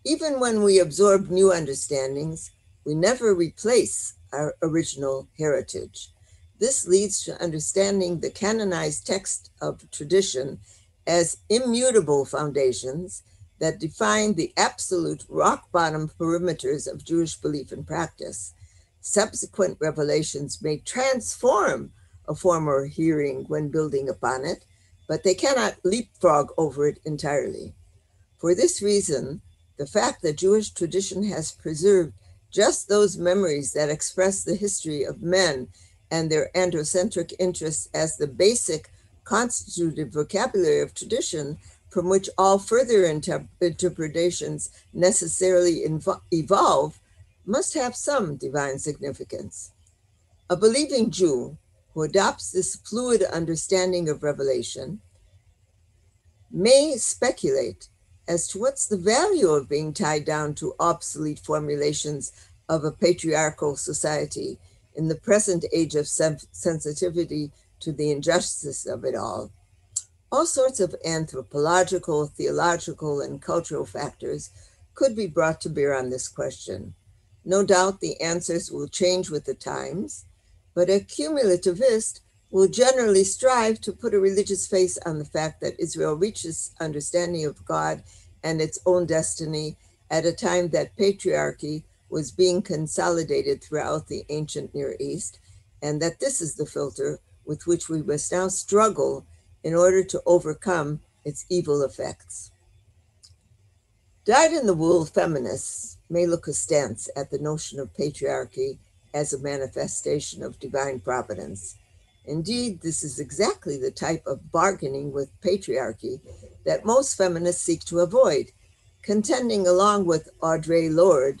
even when we absorb new understandings, we never replace our original heritage. This leads to understanding the canonized text of tradition as immutable foundations that define the absolute rock-bottom perimeters of Jewish belief and practice. Subsequent revelations may transform a former hearing when building upon it, but they cannot leapfrog over it entirely. For this reason, the fact that Jewish tradition has preserved just those memories that express the history of men and their androcentric interests as the basic constitutive vocabulary of tradition from which all further interpretations necessarily evolve must have some divine significance. A believing Jew who adopts this fluid understanding of revelation may speculate as to what's the value of being tied down to obsolete formulations of a patriarchal society in the present age of sensitivity to the injustice of it all. All sorts of anthropological, theological, and cultural factors could be brought to bear on this question. No doubt the answers will change with the times, but a cumulativist will generally strive to put a religious face on the fact that Israel reaches understanding of God and its own destiny at a time that patriarchy was being consolidated throughout the ancient Near East, and that this is the filter with which we must now struggle in order to overcome its evil effects. Dyed-in-the-wool feminists may look askance at the notion of patriarchy as a manifestation of divine providence. Indeed, this is exactly the type of bargaining with patriarchy that most feminists seek to avoid, contending along with Audre Lorde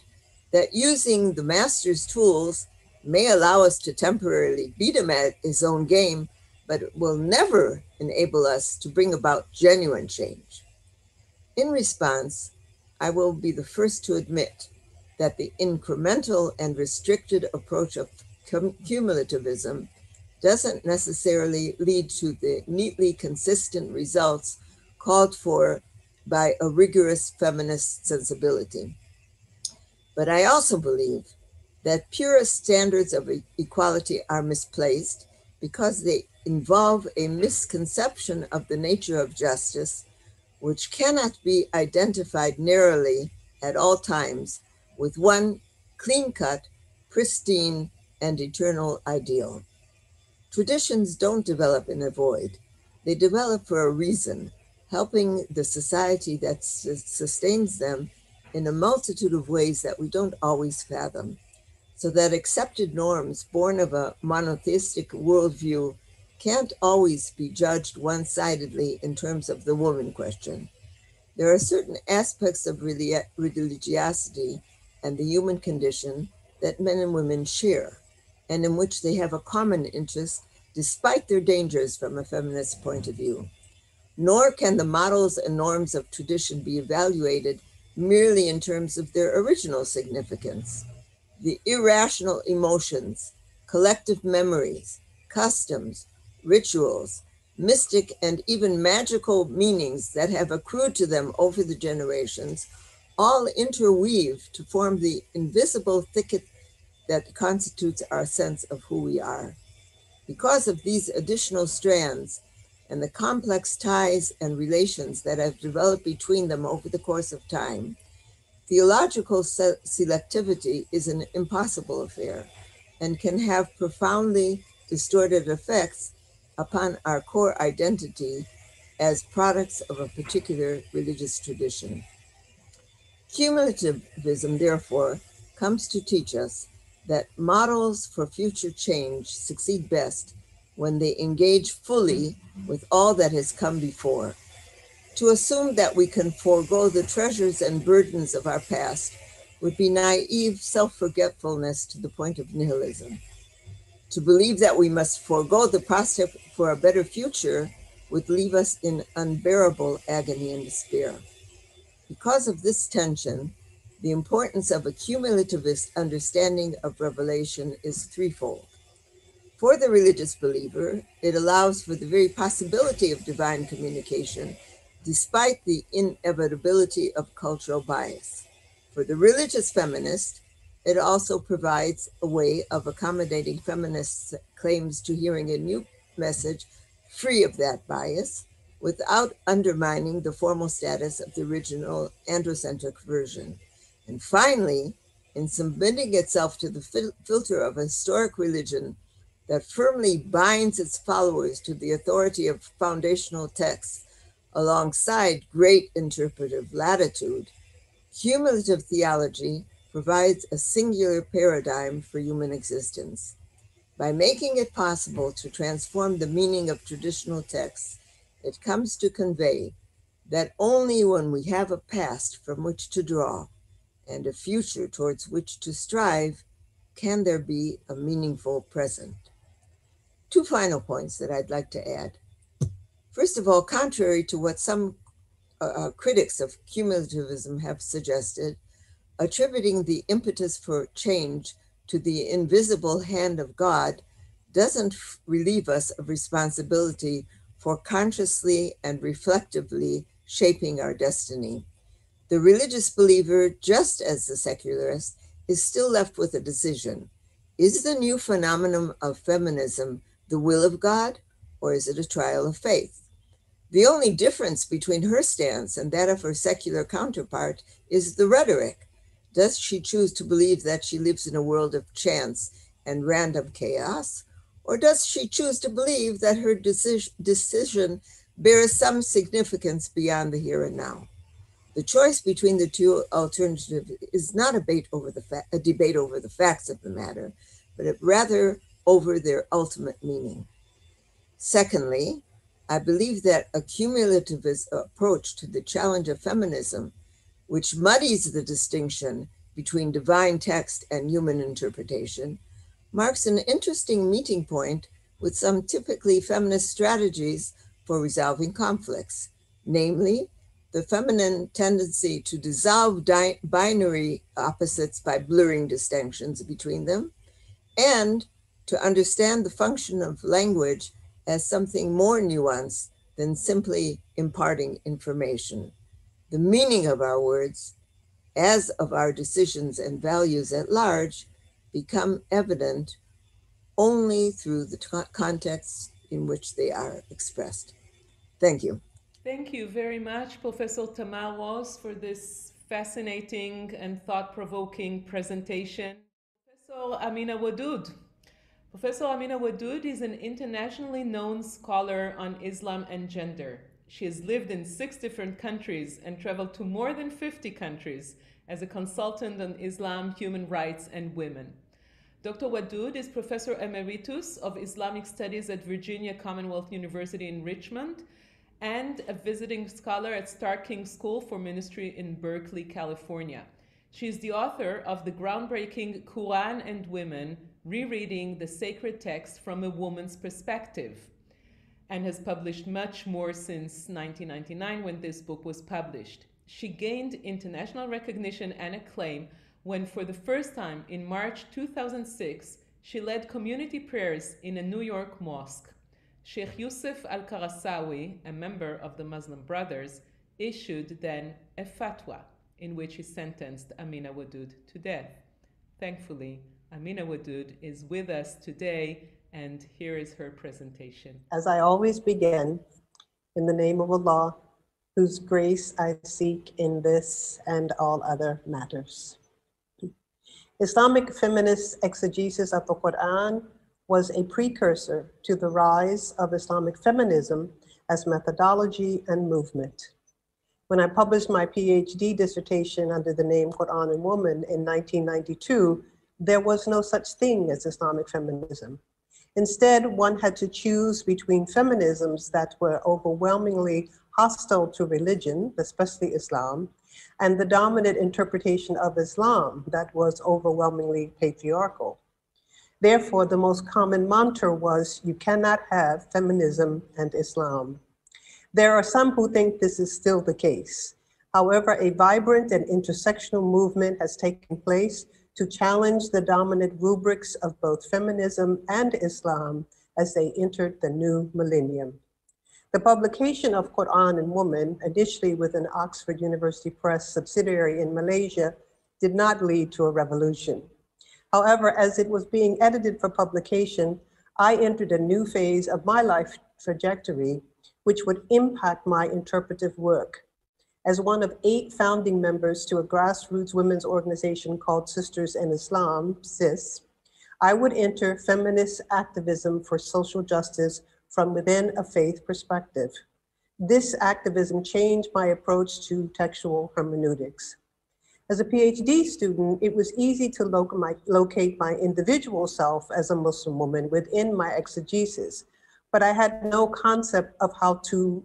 that using the master's tools may allow us to temporarily beat him at his own game, but it will never enable us to bring about genuine change. In response, I will be the first to admit that the incremental and restricted approach of cumulativism doesn't necessarily lead to the neatly consistent results called for by a rigorous feminist sensibility. But I also believe that purest standards of equality are misplaced because they involve a misconception of the nature of justice, which cannot be identified narrowly at all times with one clean-cut, pristine, and eternal ideal. Traditions don't develop in a void. They develop for a reason, helping the society that sustains them in a multitude of ways that we don't always fathom, so that accepted norms born of a monotheistic worldview can't always be judged one-sidedly in terms of the woman question. There are certain aspects of religiosity and the human condition that men and women share, and in which they have a common interest despite their dangers from a feminist point of view. Nor can the models and norms of tradition be evaluated merely in terms of their original significance. The irrational emotions, collective memories, customs, rituals, mystic and even magical meanings that have accrued to them over the generations all interweave to form the invisible thicket that constitutes our sense of who we are. Because of these additional strands and the complex ties and relations that have developed between them over the course of time, theological selectivity is an impossible affair and can have profoundly distorted effects upon our core identity as products of a particular religious tradition. Cumulativism, therefore, comes to teach us that models for future change succeed best when they engage fully with all that has come before. To assume that we can forego the treasures and burdens of our past would be naive self-forgetfulness to the point of nihilism. To believe that we must forego the prospect for a better future would leave us in unbearable agony and despair. Because of this tension, the importance of a cumulativist understanding of revelation is threefold. For the religious believer, it allows for the very possibility of divine communication, despite the inevitability of cultural bias. For the religious feminist, it also provides a way of accommodating feminists' claims to hearing a new message free of that bias, without undermining the formal status of the original androcentric version. And finally, in submitting itself to the filter of a historic religion that firmly binds its followers to the authority of foundational texts alongside great interpretive latitude, cumulative theology provides a singular paradigm for human existence. By making it possible to transform the meaning of traditional texts, it comes to convey that only when we have a past from which to draw and a future towards which to strive can there be a meaningful present. Two final points that I'd like to add. First of all, contrary to what some critics of cumulativism have suggested, attributing the impetus for change to the invisible hand of God doesn't relieve us of responsibility for consciously and reflectively shaping our destiny. The religious believer, just as the secularist, is still left with a decision. Is the new phenomenon of feminism the will of God, or is it a trial of faith? The only difference between her stance and that of her secular counterpart is the rhetoric. Does she choose to believe that she lives in a world of chance and random chaos? Or does she choose to believe that her decision bears some significance beyond the here and now? The choice between the two alternatives is not a debate over the facts of the matter, but rather over their ultimate meaning. Secondly, I believe that a cumulativist approach to the challenge of feminism, which muddies the distinction between divine text and human interpretation, marks an interesting meeting point with some typically feminist strategies for resolving conflicts, namely the feminine tendency to dissolve binary opposites by blurring distinctions between them, and to understand the function of language as something more nuanced than simply imparting information. The meaning of our words, as of our decisions and values at large, become evident only through the context in which they are expressed. Thank you. Thank you very much, Professor Tamar Rose, for this fascinating and thought-provoking presentation. Professor Amina Wadud. Professor Amina Wadud is an internationally known scholar on Islam and gender. She has lived in 6 different countries and traveled to more than 50 countries as a consultant on Islam, human rights, and women. Dr. Wadud is Professor Emeritus of Islamic Studies at Virginia Commonwealth University in Richmond and a visiting scholar at Starr King School for Ministry in Berkeley, California. She is the author of the groundbreaking Quran and Women, Rereading the Sacred Text from a Woman's Perspective, and has published much more since 1999 when this book was published. She gained international recognition and acclaim when, for the first time in March 2006, she led community prayers in a New York mosque. Sheikh Yusuf al-Qaradawi, a member of the Muslim Brothers, issued then a fatwa in which he sentenced Amina Wadud to death. Thankfully, Amina Wadud is with us today, and here is her presentation. As I always begin, in the name of Allah, whose grace I seek in this and all other matters. Islamic feminist exegesis of the Quran was a precursor to the rise of Islamic feminism as methodology and movement. When I published my PhD dissertation under the name Quran and Woman in 1992, there was no such thing as Islamic feminism. Instead, one had to choose between feminisms that were overwhelmingly hostile to religion, especially Islam, and the dominant interpretation of Islam that was overwhelmingly patriarchal. Therefore, the most common mantra was, you cannot have feminism and Islam. There are some who think this is still the case. However, a vibrant and intersectional movement has taken place to challenge the dominant rubrics of both feminism and Islam as they entered the new millennium. The publication of Quran and Woman, initially with an Oxford University Press subsidiary in Malaysia, did not lead to a revolution. However, as it was being edited for publication, I entered a new phase of my life trajectory, which would impact my interpretive work. As one of 8 founding members to a grassroots women's organization called Sisters in Islam, SIS, I would enter feminist activism for social justice from within a faith perspective. This activism changed my approach to textual hermeneutics. As a PhD student, it was easy to locate my individual self as a Muslim woman within my exegesis, but I had no concept of how to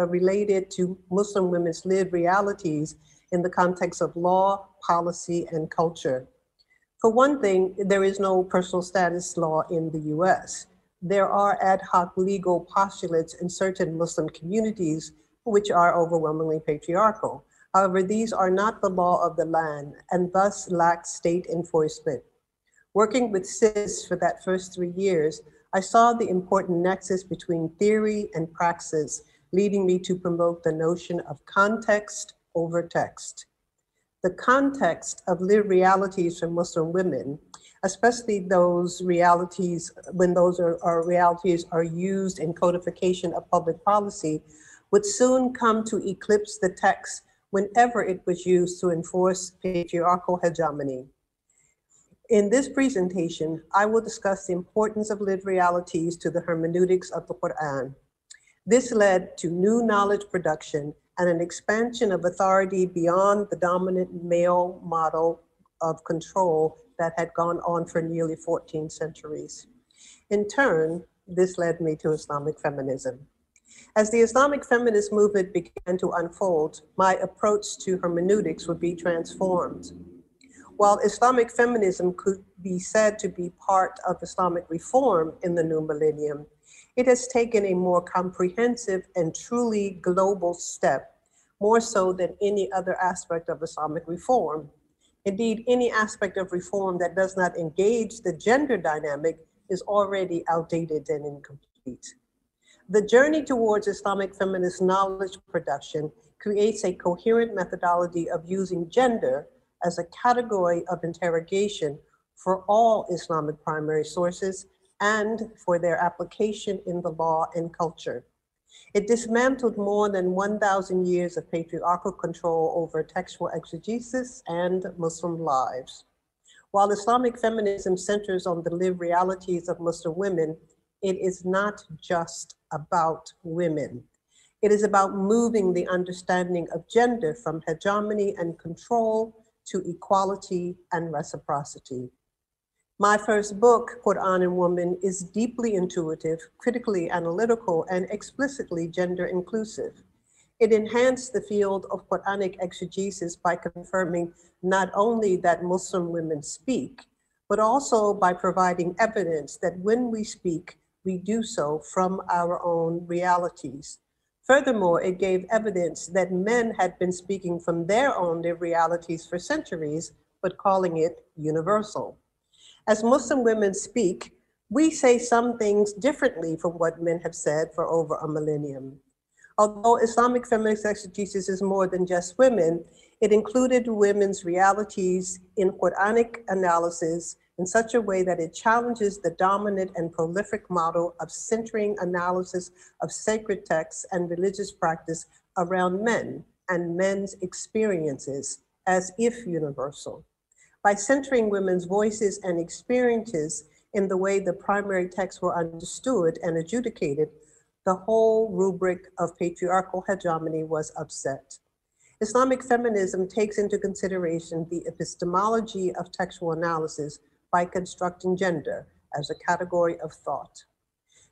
relate it to Muslim women's lived realities in the context of law, policy, and culture. For one thing, there is no personal status law in the US. There are ad hoc legal postulates in certain Muslim communities which are overwhelmingly patriarchal. However, these are not the law of the land and thus lack state enforcement. Working with SIS for that first 3 years, I saw the important nexus between theory and praxis, leading me to promote the notion of context over text. The context of lived realities for Muslim women, especially those realities, when those realities are used in codification of public policy, would soon come to eclipse the text whenever it was used to enforce patriarchal hegemony. In this presentation, I will discuss the importance of lived realities to the hermeneutics of the Quran. This led to new knowledge production and an expansion of authority beyond the dominant male model of control that had gone on for nearly 14 centuries. In turn, this led me to Islamic feminism. As the Islamic feminist movement began to unfold, my approach to hermeneutics would be transformed. While Islamic feminism could be said to be part of Islamic reform in the new millennium, it has taken a more comprehensive and truly global step, more so than any other aspect of Islamic reform. Indeed, any aspect of reform that does not engage the gender dynamic is already outdated and incomplete. The journey towards Islamic feminist knowledge production creates a coherent methodology of using gender as a category of interrogation for all Islamic primary sources and for their application in the law and culture. It dismantled more than 1,000 years of patriarchal control over textual exegesis and Muslim lives. While Islamic feminism centers on the lived realities of Muslim women, it is not just about women. It is about moving the understanding of gender from hegemony and control to equality and reciprocity. My first book, Quran and Woman, is deeply intuitive, critically analytical, and explicitly gender inclusive. It enhanced the field of Quranic exegesis by confirming not only that Muslim women speak, but also by providing evidence that when we speak, we do so from our own realities. Furthermore, it gave evidence that men had been speaking from their own lived realities for centuries, but calling it universal. As Muslim women speak, we say some things differently from what men have said for over a millennium. Although Islamic feminist exegesis is more than just women, it included women's realities in Quranic analysis in such a way that it challenges the dominant and prolific model of centering analysis of sacred texts and religious practice around men and men's experiences as if universal. By centering women's voices and experiences in the way the primary texts were understood and adjudicated, the whole rubric of patriarchal hegemony was upset. Islamic feminism takes into consideration the epistemology of textual analysis by constructing gender as a category of thought.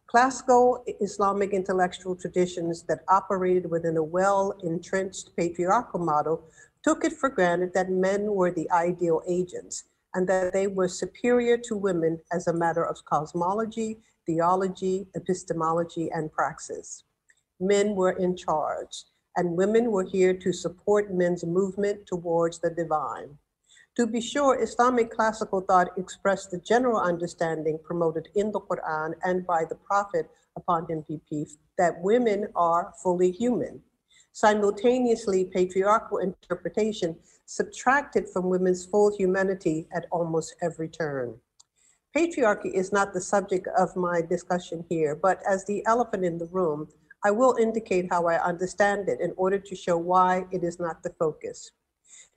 Classical Islamic intellectual traditions that operated within a well-entrenched patriarchal model took it for granted that men were the ideal agents and that they were superior to women as a matter of cosmology, theology, epistemology, and praxis. Men were in charge, and women were here to support men's movement towards the divine. To be sure, Islamic classical thought expressed the general understanding promoted in the Quran and by the Prophet, upon him be peace, that women are fully human. Simultaneously, patriarchal interpretation subtracted from women's full humanity at almost every turn. Patriarchy is not the subject of my discussion here, but as the elephant in the room, I will indicate how I understand it in order to show why it is not the focus.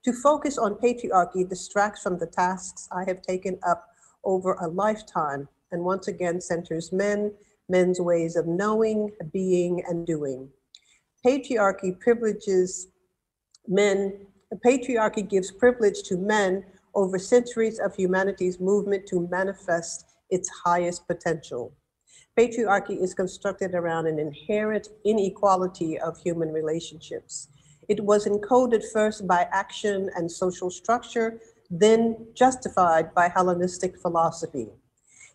To focus on patriarchy distracts from the tasks I have taken up over a lifetime and once again centers men, men's ways of knowing, being, and doing. Patriarchy gives privilege to men over centuries of humanity's movement to manifest its highest potential. Patriarchy is constructed around an inherent inequality of human relationships. It was encoded first by action and social structure, then justified by Hellenistic philosophy.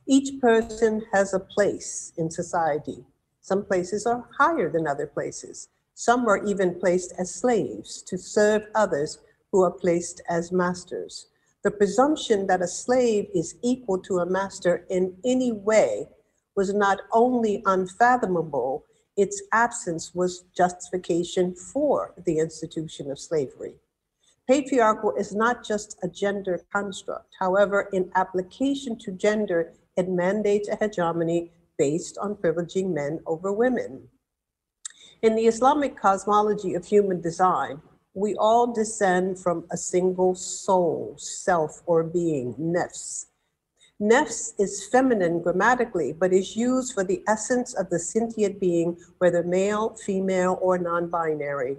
Each person has a place in society. Some places are higher than other places. Some are even placed as slaves to serve others who are placed as masters. The presumption that a slave is equal to a master in any way was not only unfathomable, its absence was justification for the institution of slavery. Patriarchal is not just a gender construct. However, in application to gender, it mandates a hegemony based on privileging men over women. In the Islamic cosmology of human design, we all descend from a single soul, self, or being, nefs. Nefs is feminine grammatically, but is used for the essence of the sentient being, whether male, female, or non-binary.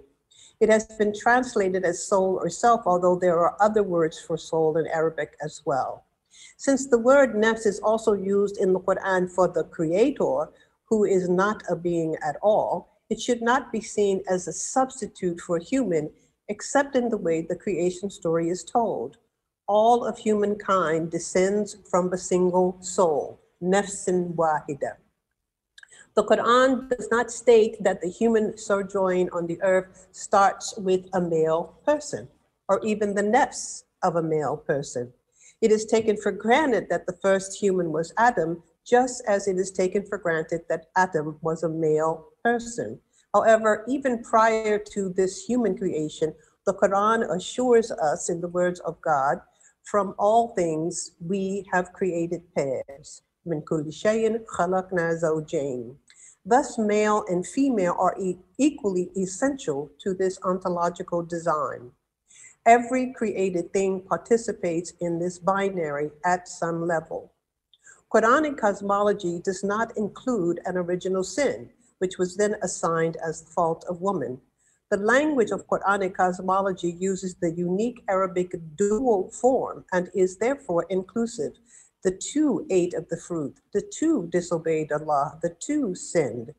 It has been translated as soul or self, although there are other words for soul in Arabic as well. Since the word nefs is also used in the Quran for the creator, who is not a being at all, it should not be seen as a substitute for human, except in the way the creation story is told. All of humankind descends from a single soul, nafsin wahida. The Quran does not state that the human sojourn on the earth starts with a male person, or even the nafs of a male person. It is taken for granted that the first human was Adam, just as it is taken for granted that Adam was a male person. However, even prior to this human creation, the Quran assures us, in the words of God, from all things we have created pairs. Min kulli shayin khalaqna zawjayn. Thus, male and female are equally essential to this ontological design. Every created thing participates in this binary at some level. Quranic cosmology does not include an original sin, which was then assigned as the fault of woman. The language of Quranic cosmology uses the unique Arabic dual form and is therefore inclusive. The two ate of the fruit, the two disobeyed Allah, the two sinned.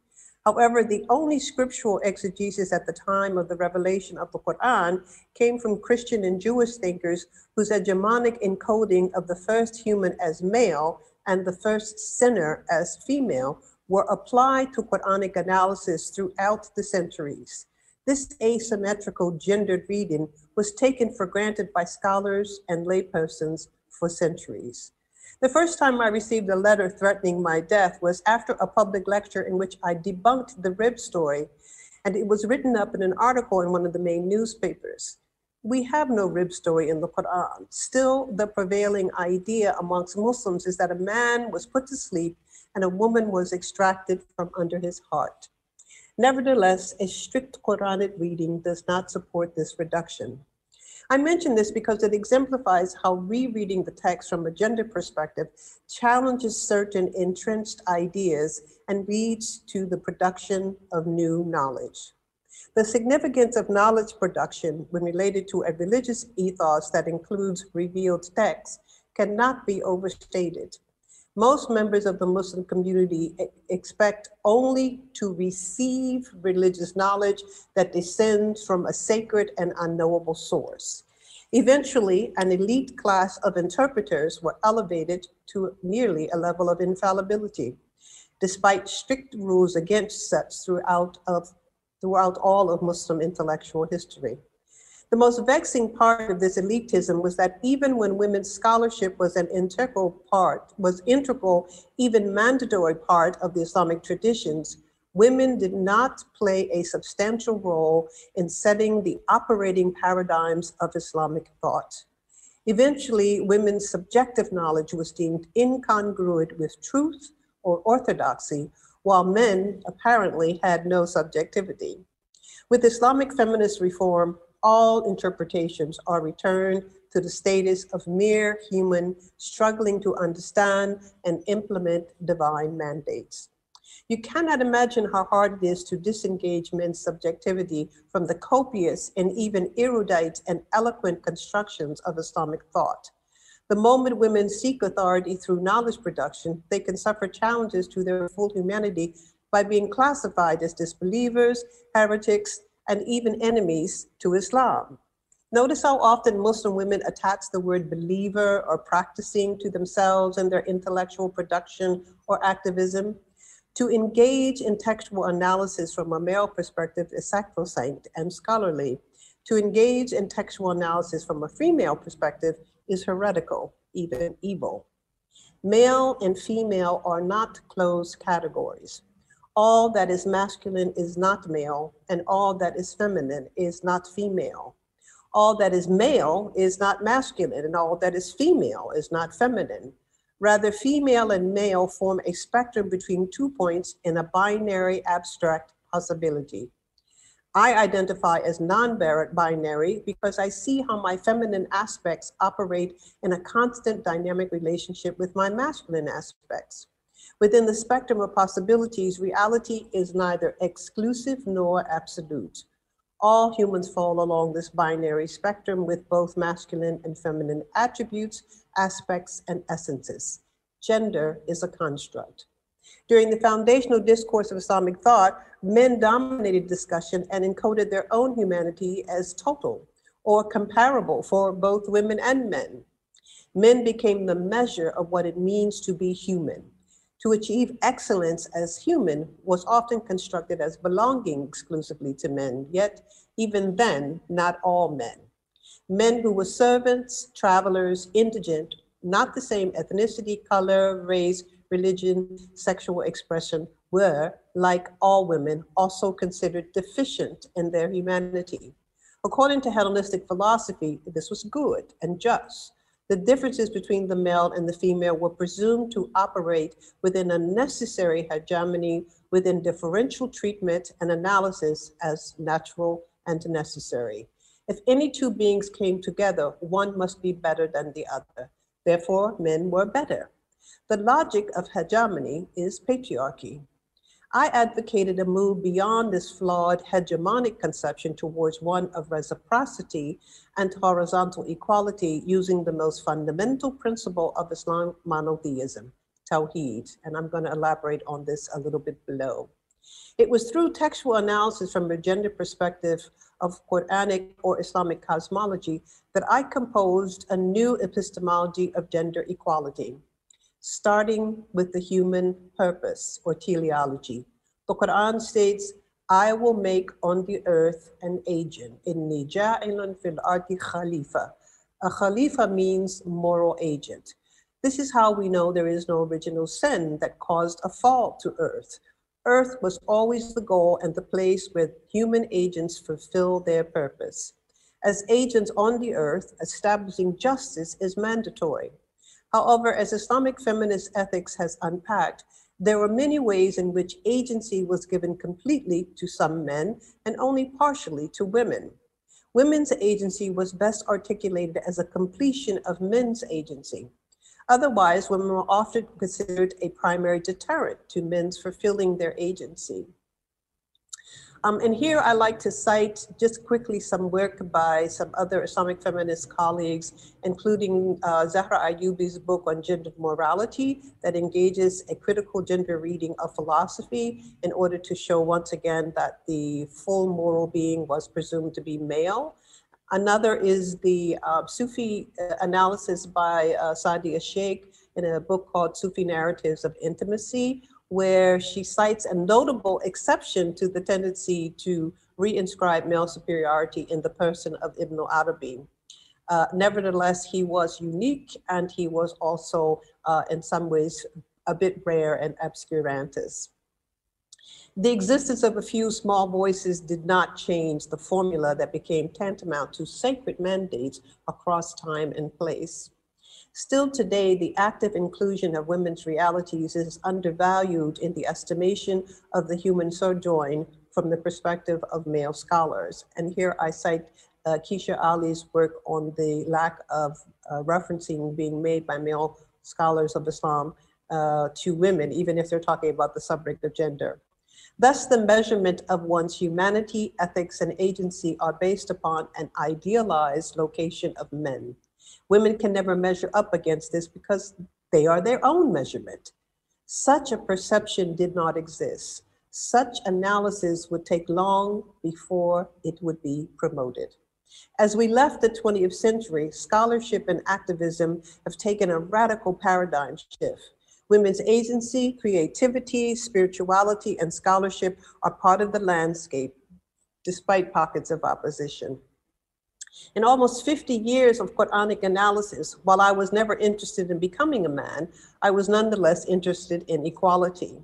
However, the only scriptural exegesis at the time of the revelation of the Quran came from Christian and Jewish thinkers whose hegemonic encoding of the first human as male and the first sinner as female were applied to Quranic analysis throughout the centuries. This asymmetrical gendered reading was taken for granted by scholars and laypersons for centuries. The first time I received a letter threatening my death was after a public lecture in which I debunked the rib story, and it was written up in an article in one of the main newspapers. We have no rib story in the Quran. Still, the prevailing idea amongst Muslims is that a man was put to sleep and a woman was extracted from under his heart. Nevertheless, a strict Quranic reading does not support this reduction. I mention this because it exemplifies how rereading the text from a gender perspective challenges certain entrenched ideas and leads to the production of new knowledge. The significance of knowledge production when related to a religious ethos that includes revealed texts cannot be overstated. Most members of the Muslim community expect only to receive religious knowledge that descends from a sacred and unknowable source. Eventually, an elite class of interpreters were elevated to nearly a level of infallibility, despite strict rules against such throughout all of Muslim intellectual history. The most vexing part of this elitism was that even when women's scholarship was an integral, even mandatory part of the Islamic traditions, women did not play a substantial role in setting the operating paradigms of Islamic thought. Eventually, women's subjective knowledge was deemed incongruent with truth or orthodoxy, while men apparently had no subjectivity. With Islamic feminist reform, all interpretations are returned to the status of mere human struggling to understand and implement divine mandates. You cannot imagine how hard it is to disengage men's subjectivity from the copious and even erudite and eloquent constructions of Islamic thought. The moment women seek authority through knowledge production, they can suffer challenges to their full humanity by being classified as disbelievers, heretics, and even enemies to Islam. Notice how often Muslim women attach the word believer or practicing to themselves and their intellectual production or activism. To engage in textual analysis from a male perspective is sacrosanct and scholarly. To engage in textual analysis from a female perspective is heretical, even evil. Male and female are not closed categories. All that is masculine is not male, and all that is feminine is not female. All that is male is not masculine, and all that is female is not feminine. Rather, female and male form a spectrum between 2 points in a binary abstract possibility. I identify as non-binary because I see how my feminine aspects operate in a constant dynamic relationship with my masculine aspects. Within the spectrum of possibilities, reality is neither exclusive nor absolute. All humans fall along this binary spectrum with both masculine and feminine attributes, aspects, and essences. Gender is a construct. During the foundational discourse of Islamic thought, men dominated discussion and encoded their own humanity as total or comparable for both women and men. Men became the measure of what it means to be human. To achieve excellence as human was often constructed as belonging exclusively to men, yet even then, not all men. Men who were servants, travelers, indigent, not the same ethnicity, color, race, religion, sexual expression, were, like all women, also considered deficient in their humanity. According to Hellenistic philosophy, this was good and just. The differences between the male and the female were presumed to operate within a necessary hegemony, within differential treatment and analysis as natural and necessary. If any two beings came together, one must be better than the other. Therefore, men were better. The logic of hegemony is patriarchy. I advocated a move beyond this flawed hegemonic conception towards one of reciprocity and horizontal equality using the most fundamental principle of Islam monotheism, Tawheed, and I'm going to elaborate on this a little bit below. It was through textual analysis from a gender perspective of Quranic or Islamic cosmology that I composed a new epistemology of gender equality, starting with the human purpose or teleology. The Quran states, I will make on the earth an agent. Inni ja'ilun fil ardi khalifa. A khalifa means moral agent. This is how we know there is no original sin that caused a fall to earth. Earth was always the goal and the place where human agents fulfill their purpose. As agents on the earth, establishing justice is mandatory. However, as Islamic feminist ethics has unpacked, there were many ways in which agency was given completely to some men and only partially to women. Women's agency was best articulated as a completion of men's agency. Otherwise, women were often considered a primary deterrent to men's fulfilling their agency. And here I like to cite just quickly some work by some other Islamic feminist colleagues, including Zahra Ayyubi's book on gender morality that engages a critical gender reading of philosophy in order to show once again that the full moral being was presumed to be male. Another is the Sufi analysis by Sadia Sheikh in a book called Sufi Narratives of Intimacy, where she cites a notable exception to the tendency to reinscribe male superiority in the person of Ibn Arabi. Nevertheless, he was unique and he was also in some ways a bit rare and obscurantist. The existence of a few small voices did not change the formula that became tantamount to sacred mandates across time and place. Still today, the active inclusion of women's realities is undervalued in the estimation of the human sojourn from the perspective of male scholars. And here I cite Keisha Ali's work on the lack of referencing being made by male scholars of Islam to women, even if they're talking about the subject of gender. Thus, the measurement of one's humanity, ethics, and agency are based upon an idealized location of men. Women can never measure up against this because they are their own measurement. Such a perception did not exist. Such analysis would take long before it would be promoted. As we left the 20th century, scholarship and activism have taken a radical paradigm shift. Women's agency, creativity, spirituality, and scholarship are part of the landscape, despite pockets of opposition. In almost 50 years of Quranic analysis, while I was never interested in becoming a man, I was nonetheless interested in equality.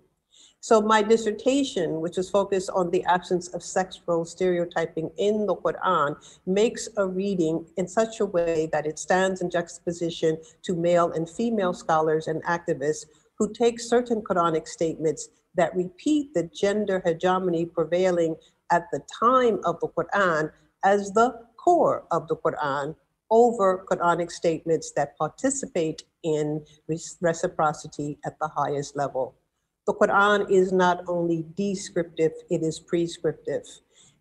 So my dissertation, which was focused on the absence of sex role stereotyping in the Quran, makes a reading in such a way that it stands in juxtaposition to male and female scholars and activists who take certain Quranic statements that repeat the gender hegemony prevailing at the time of the Quran as the core of the Quran over Quranic statements that participate in reciprocity at the highest level. The Quran is not only descriptive, it is prescriptive.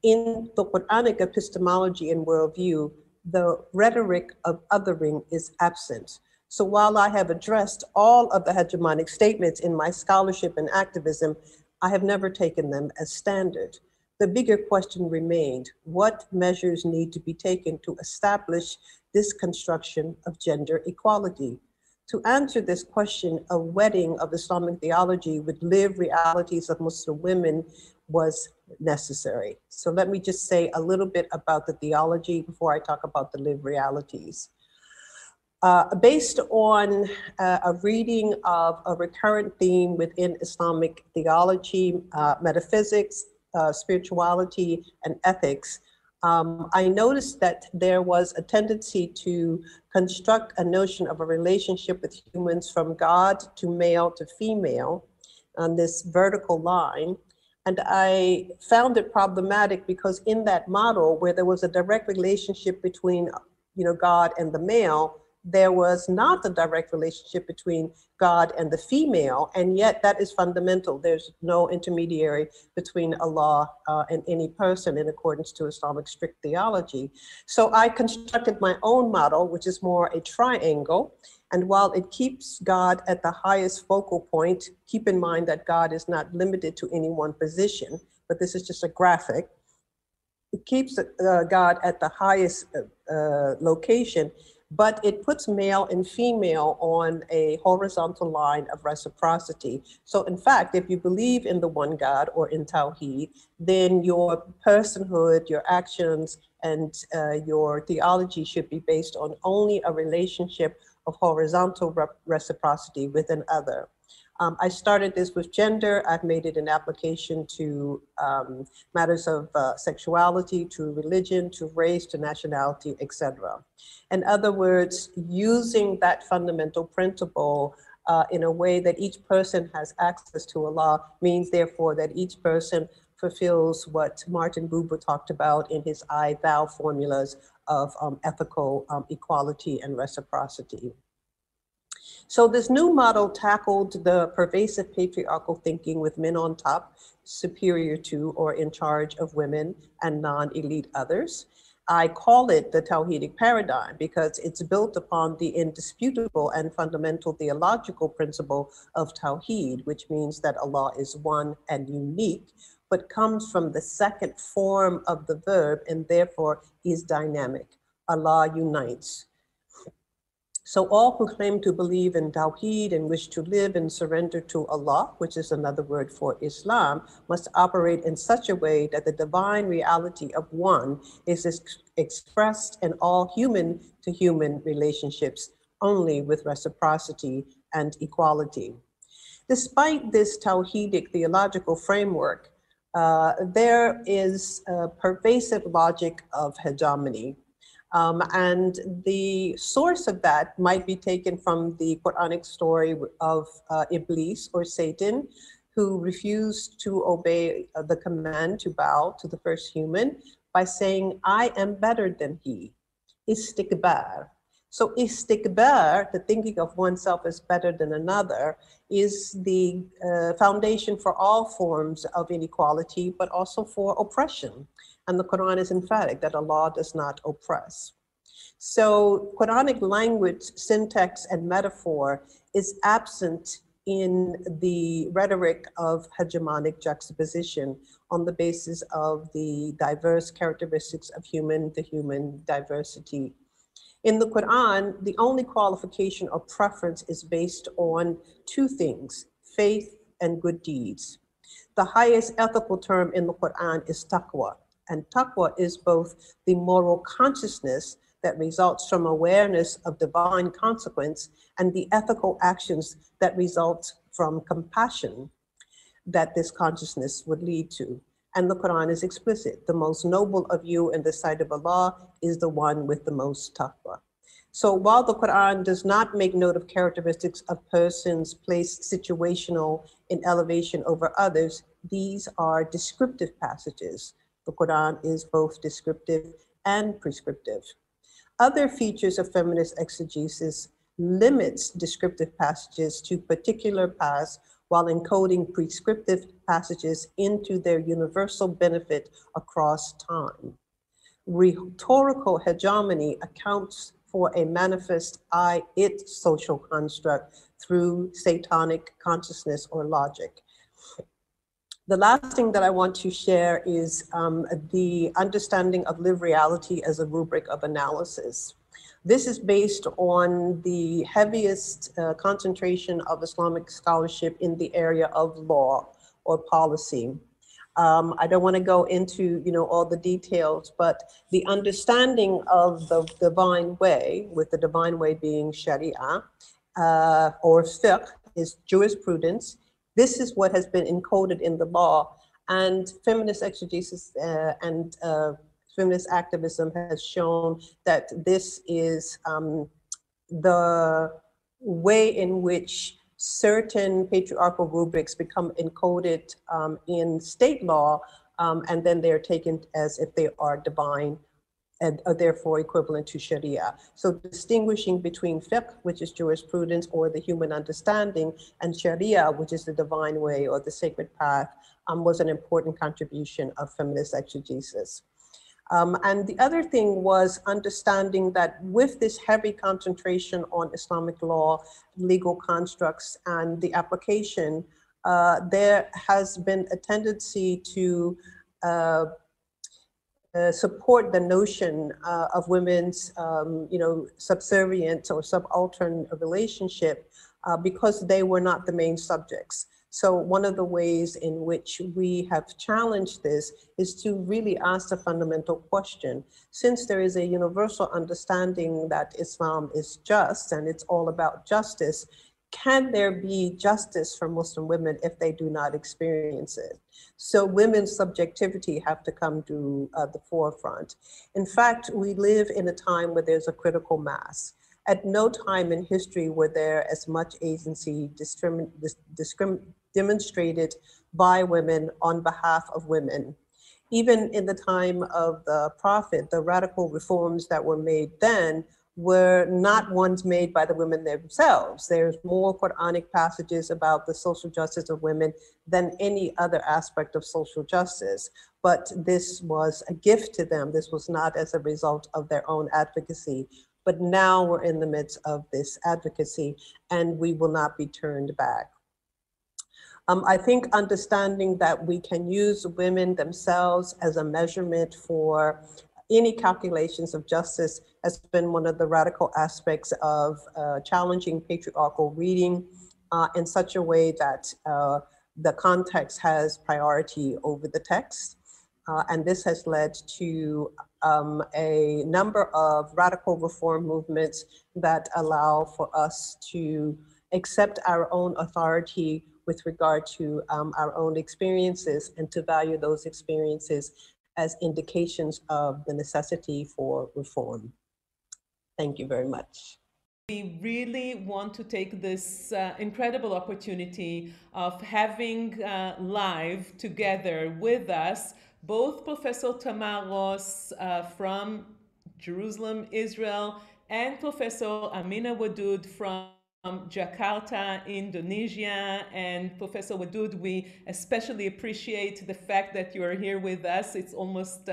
In the Quranic epistemology and worldview, the rhetoric of othering is absent. So while I have addressed all of the hegemonic statements in my scholarship and activism, I have never taken them as standard. The bigger question remained, what measures need to be taken to establish this construction of gender equality? To answer this question, a wedding of Islamic theology with lived realities of Muslim women was necessary. So let me just say a little bit about the theology before I talk about the lived realities. Based on a reading of a recurrent theme within Islamic theology, metaphysics, spirituality, and ethics, I noticed that there was a tendency to construct a notion of a relationship with humans from God to male to female on this vertical line. And I found it problematic because in that model where there was a direct relationship between God and the male, there was not a direct relationship between God and the female, and yet that is fundamental. There's no intermediary between Allah and any person in accordance to Islamic strict theology. So I constructed my own model, which is more a triangle. And while it keeps God at the highest focal point, keep in mind that God is not limited to any one position, but this is just a graphic. It keeps God at the highest location, but it puts male and female on a horizontal line of reciprocity. So in fact, if you believe in the one God or in Tawheed, then your personhood, your actions, and your theology should be based on only a relationship of horizontal reciprocity with another. I started this with gender. I've made it an application to matters of sexuality, to religion, to race, to nationality, etc. In other words, using that fundamental principle in a way that each person has access to Allah means therefore that each person fulfills what Martin Buber talked about in his I, thou formulas of ethical equality and reciprocity. So this new model tackled the pervasive patriarchal thinking with men on top, superior to or in charge of women and non-elite others. I call it the Taohedic Paradigm because it's built upon the indisputable and fundamental theological principle of Tawheed, which means that Allah is one and unique, but comes from the second form of the verb and therefore is dynamic. Allah unites. So all who claim to believe in Tawheed and wish to live and surrender to Allah, which is another word for Islam, must operate in such a way that the divine reality of one is expressed in all human to human relationships, only with reciprocity and equality. Despite this Tawhedic theological framework, there is a pervasive logic of hegemony. And the source of that might be taken from the Quranic story of Iblis or Satan, who refused to obey the command to bow to the first human by saying, I am better than he, istikbar. So istikbar, the thinking of oneself as better than another, is the foundation for all forms of inequality, but also for oppression. And the Quran is emphatic that Allah does not oppress. So Quranic language, syntax, and metaphor is absent in the rhetoric of hegemonic juxtaposition on the basis of the diverse characteristics of human-to-human diversity. In the Quran, the only qualification or preference is based on two things, faith and good deeds. The highest ethical term in the Quran is taqwa. And taqwa is both the moral consciousness that results from awareness of divine consequence and the ethical actions that result from compassion that this consciousness would lead to. And the Quran is explicit. The most noble of you in the sight of Allah is the one with the most taqwa. So while the Quran does not make note of characteristics of persons placed situational in elevation over others, these are descriptive passages. The Quran is both descriptive and prescriptive. Other features of feminist exegesis limits descriptive passages to particular paths while encoding prescriptive passages into their universal benefit across time. Rhetorical hegemony accounts for a manifest I-it social construct through Satanic consciousness or logic. The last thing that I want to share is the understanding of lived reality as a rubric of analysis. This is based on the heaviest concentration of Islamic scholarship in the area of law or policy. I don't want to go into, all the details, but the understanding of the divine way, with the divine way being Sharia or fiqh, is jurisprudence. This is what has been encoded in the law, and feminist exegesis and feminist activism has shown that this is the way in which certain patriarchal rubrics become encoded in state law, and then they're taken as if they are divine and are therefore equivalent to Sharia. So distinguishing between fiqh, which is jurisprudence or the human understanding, and Sharia, which is the divine way or the sacred path, was an important contribution of feminist exegesis. And the other thing was understanding that with this heavy concentration on Islamic law, legal constructs, and the application, there has been a tendency to support the notion of women's, subservient or subaltern relationship because they were not the main subjects. So one of the ways in which we have challenged this is to really ask the fundamental question. Since there is a universal understanding that Islam is just and it's all about justice, can there be justice for Muslim women if they do not experience it? So women's subjectivity have to come to the forefront. In fact, we live in a time where there's a critical mass. At no time in history were there as much agency demonstrated by women on behalf of women. Even in the time of the Prophet, the radical reforms that were made then were not ones made by the women themselves. There's more Quranic passages about the social justice of women than any other aspect of social justice. But this was a gift to them. This was not as a result of their own advocacy. But now we're in the midst of this advocacy and we will not be turned back. I think understanding that we can use women themselves as a measurement for any calculations of justice has been one of the radical aspects of challenging patriarchal reading in such a way that the context has priority over the text. And this has led to a number of radical reform movements that allow for us to accept our own authority with regard to our own experiences and to value those experiences as indications of the necessity for reform. Thank you very much. We really want to take this incredible opportunity of having live together with us both Professor Tamar from Jerusalem, Israel, and Professor Amina Wadud from Jakarta, Indonesia. And Professor Wadud, we especially appreciate the fact that you are here with us. It's almost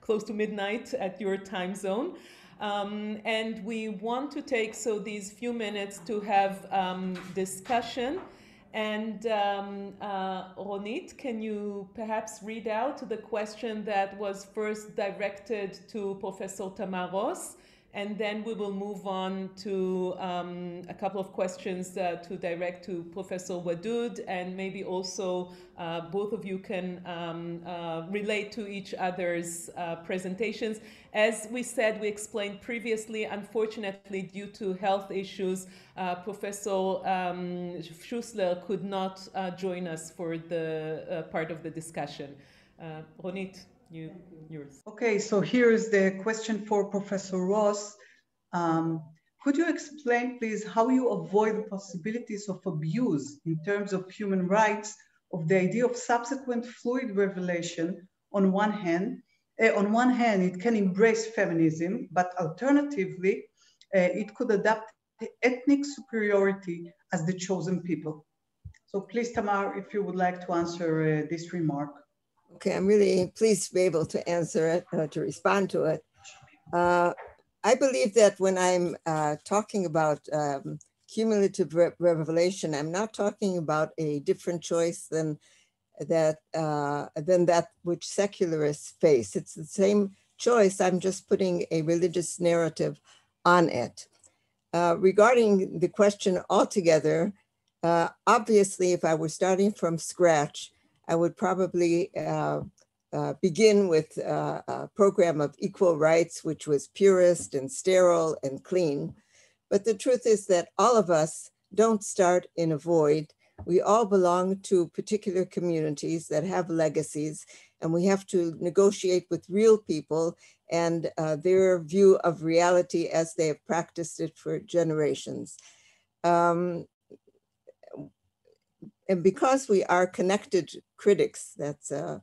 close to midnight at your time zone. And we want to take these few minutes to have discussion. And Ronit, can you perhaps read out the question that was first directed to Professor Tamar, and then we will move on to a couple of questions to direct to Professor Wadud, and maybe also both of you can relate to each other's presentations. As we said, we explained previously, unfortunately, due to health issues, Professor Schüssler could not join us for the part of the discussion. Ronit, yours. Okay, so here is the question for Professor Ross. Could you explain, please, how you avoid the possibilities of abuse in terms of human rights of the idea of subsequent fluid revelation? On one hand, it can embrace feminism, but alternatively, it could adopt ethnic superiority as the chosen people. So please, Tamar, if you would like to answer this remark. Okay, I'm really pleased to be able to answer it, to respond to it. I believe that when I'm talking about cumulative revelation, I'm not talking about a different choice than that which secularists face. It's the same choice, I'm just putting a religious narrative on it. Regarding the question altogether, obviously, if I were starting from scratch, I would probably begin with a program of equal rights, which was purist and sterile and clean. But the truth is that all of us don't start in a void. We all belong to particular communities that have legacies, and we have to negotiate with real people and their view of reality as they have practiced it for generations. And because we are connected critics, that's a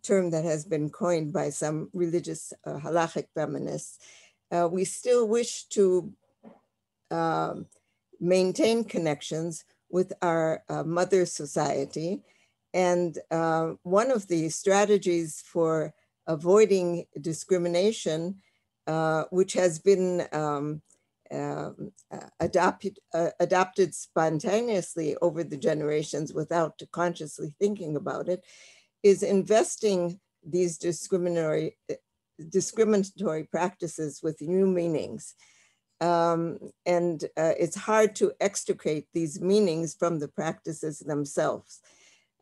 term that has been coined by some religious halachic feminists, we still wish to maintain connections with our mother society. And one of the strategies for avoiding discrimination, which has been adopted spontaneously over the generations without consciously thinking about it, is investing these discriminatory practices with new meanings. It's hard to extricate these meanings from the practices themselves.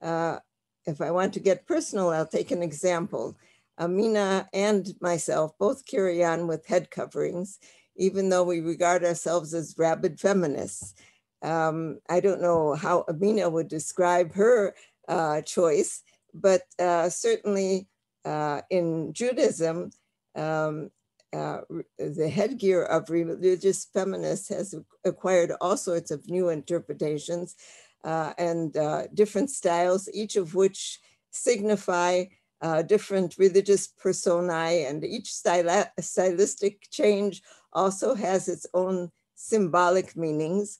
If I want to get personal, I'll take an example. Amina and myself both carry on with head coverings, even though we regard ourselves as rabid feminists. I don't know how Amina would describe her choice, but certainly in Judaism, the headgear of religious feminists has acquired all sorts of new interpretations and different styles, each of which signify different religious personae, and each stylistic change also has its own symbolic meanings.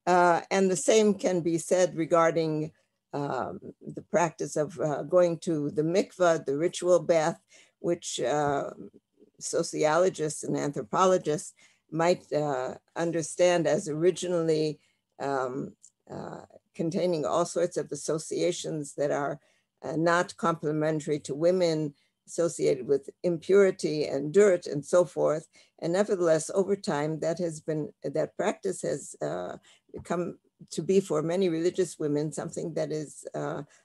And the same can be said regarding the practice of going to the mikvah, the ritual bath, which sociologists and anthropologists might understand as originally containing all sorts of associations that are not complementary to women, associated with impurity and dirt and so forth. And nevertheless, over time, that practice has come to be for many religious women something that is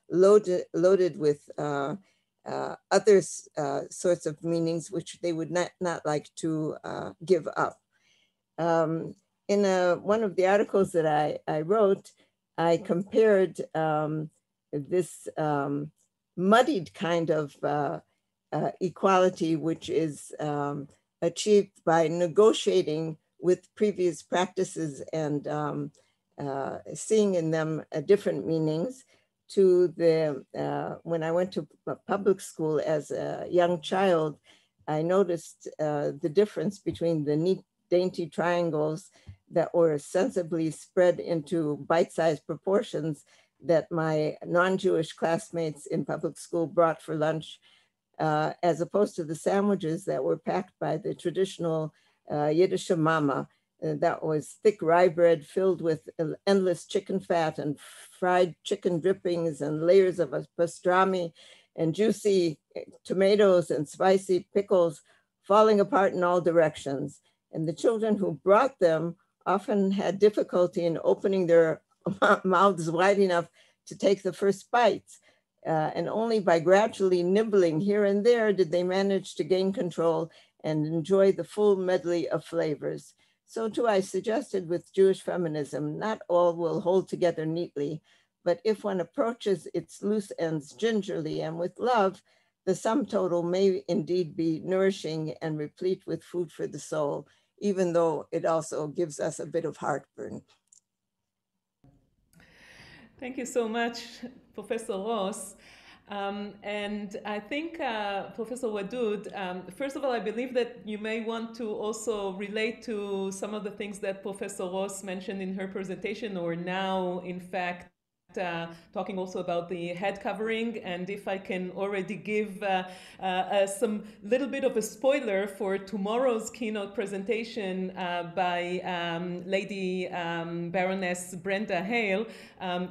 loaded with other sorts of meanings which they would not like to give up. In one of the articles that I wrote, I compared this muddied kind of equality, which is achieved by negotiating with previous practices and seeing in them different meanings, to the, when I went to public school as a young child, I noticed the difference between the neat, dainty triangles that were sensibly spread into bite-sized proportions that my non-Jewish classmates in public school brought for lunch, as opposed to the sandwiches that were packed by the traditional Yiddish mama. That was thick rye bread filled with endless chicken fat and fried chicken drippings and layers of pastrami and juicy tomatoes and spicy pickles falling apart in all directions. And the children who brought them often had difficulty in opening their mouths wide enough to take the first bites. And only by gradually nibbling here and there did they manage to gain control and enjoy the full medley of flavors. So too, I suggested with Jewish feminism, not all will hold together neatly, but if one approaches its loose ends gingerly and with love, the sum total may indeed be nourishing and replete with food for the soul, even though it also gives us a bit of heartburn. Thank you so much, Professor Ross. And I think, Professor Wadud, first of all, I believe that you may want to also relate to some of the things that Professor Ross mentioned in her presentation, or now, in fact, talking also about the head covering. And if I can already give some little bit of a spoiler for tomorrow's keynote presentation by Lady Baroness Brenda Hale,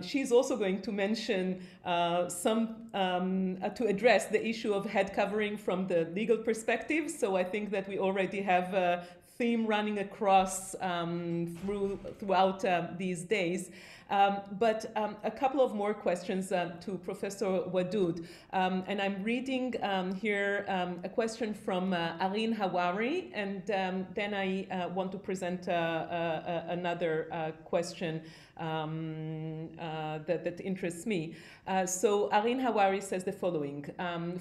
she's also going to mention to address the issue of head covering from the legal perspective. So I think that we already have theme running across throughout these days. But a couple of more questions to Professor Wadud. And I'm reading here a question from Arin Hawari, and then I want to present another question that interests me. So Arin Hawari says the following.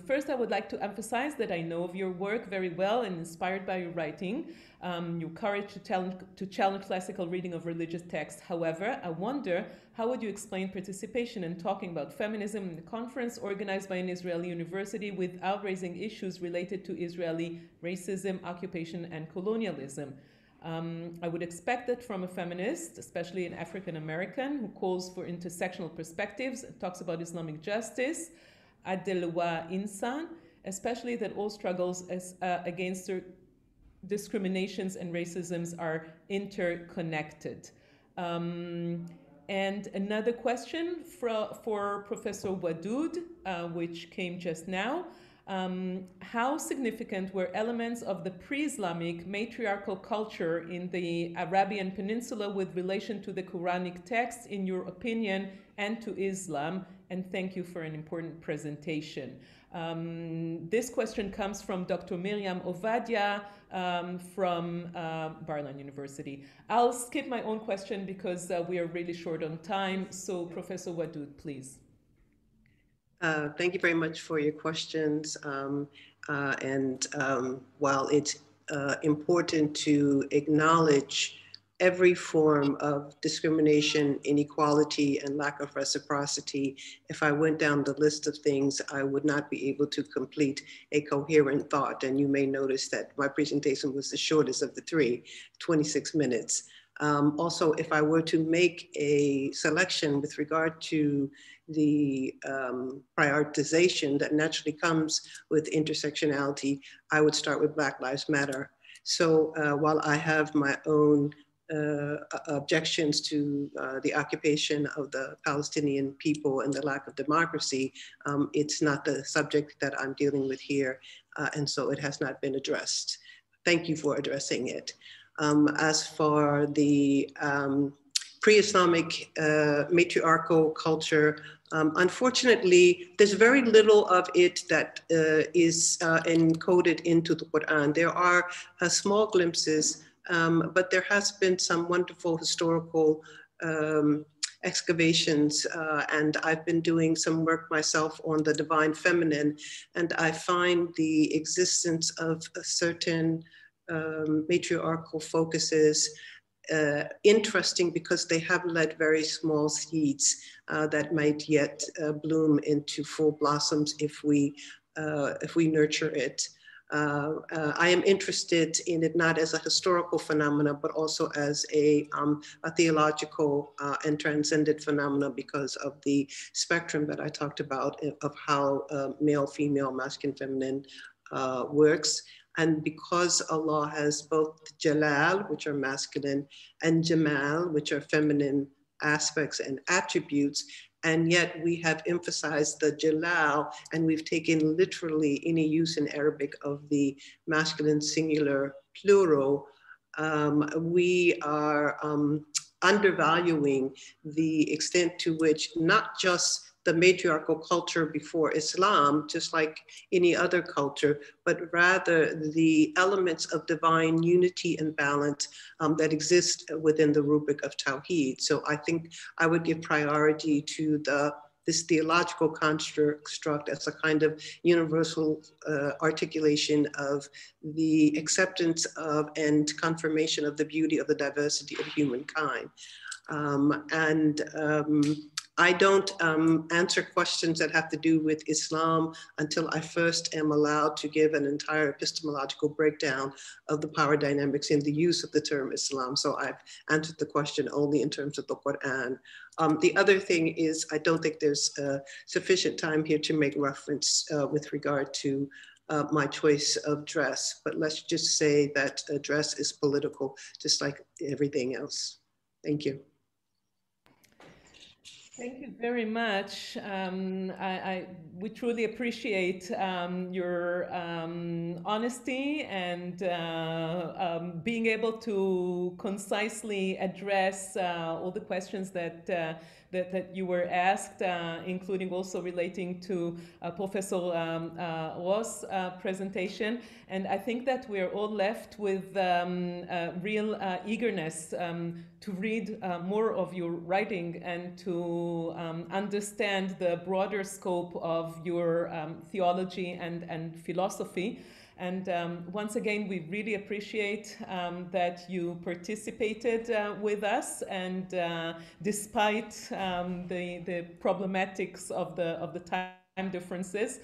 First, I would like to emphasize that I know of your work very well and inspired by your writing. Your courage to challenge classical reading of religious texts. However, I wonder, how would you explain participation in talking about feminism in a conference organized by an Israeli university without raising issues related to Israeli racism, occupation, and colonialism? I would expect that from a feminist, especially an African American, who calls for intersectional perspectives and talks about Islamic justice, Adelwa Insan, especially that all struggles against discriminations and racisms are interconnected. And another question for Professor Wadud, which came just now. How significant were elements of the pre-Islamic matriarchal culture in the Arabian Peninsula with relation to the Quranic texts, in your opinion, and to Islam? And thank you for an important presentation. This question comes from Dr. Miriam Ovadia from Bar-Ilan University. I'll skip my own question because we are really short on time. So Professor Wadud, please. Thank you very much for your questions. While it's important to acknowledge every form of discrimination, inequality, and lack of reciprocity, if I went down the list of things, I would not be able to complete a coherent thought. And you may notice that my presentation was the shortest of the three, 26 minutes. Also, if I were to make a selection with regard to the prioritization that naturally comes with intersectionality, I would start with Black Lives Matter. So while I have my own objections to the occupation of the Palestinian people and the lack of democracy, it's not the subject that I'm dealing with here, and so it has not been addressed. Thank you for addressing it. As for the pre-Islamic matriarchal culture, unfortunately, there's very little of it that is encoded into the Quran. There are small glimpses, but there has been some wonderful historical excavations, and I've been doing some work myself on the divine feminine, and I find the existence of a certain matriarchal focuses interesting because they have led very small seeds that might yet bloom into full blossoms if we nurture it. I am interested in it not as a historical phenomenon, but also as a theological and transcendent phenomenon because of the spectrum that I talked about of how male, female, masculine, feminine works. And because Allah has both Jalal, which are masculine, and Jamal, which are feminine aspects and attributes, and yet we have emphasized the Jalal, and we've taken literally any use in Arabic of the masculine singular plural, we are undervaluing the extent to which not just the matriarchal culture before Islam, just like any other culture, but rather the elements of divine unity and balance that exist within the rubric of Tawheed. So I think I would give priority to this theological construct as a kind of universal articulation of the acceptance of and confirmation of the beauty of the diversity of humankind. I don't answer questions that have to do with Islam until I first am allowed to give an entire epistemological breakdown of the power dynamics in the use of the term Islam. So I've answered the question only in terms of the Quran. The other thing is, I don't think there's sufficient time here to make reference with regard to my choice of dress, but let's just say that dress is political, just like everything else. Thank you. Thank you very much. We truly appreciate your honesty and being able to concisely address all the questions that that you were asked, including also relating to Professor Ross' presentation. And I think that we're all left with real eagerness to read more of your writing and to understand the broader scope of your theology and philosophy. And once again, we really appreciate that you participated with us, and despite the problematics of the time differences,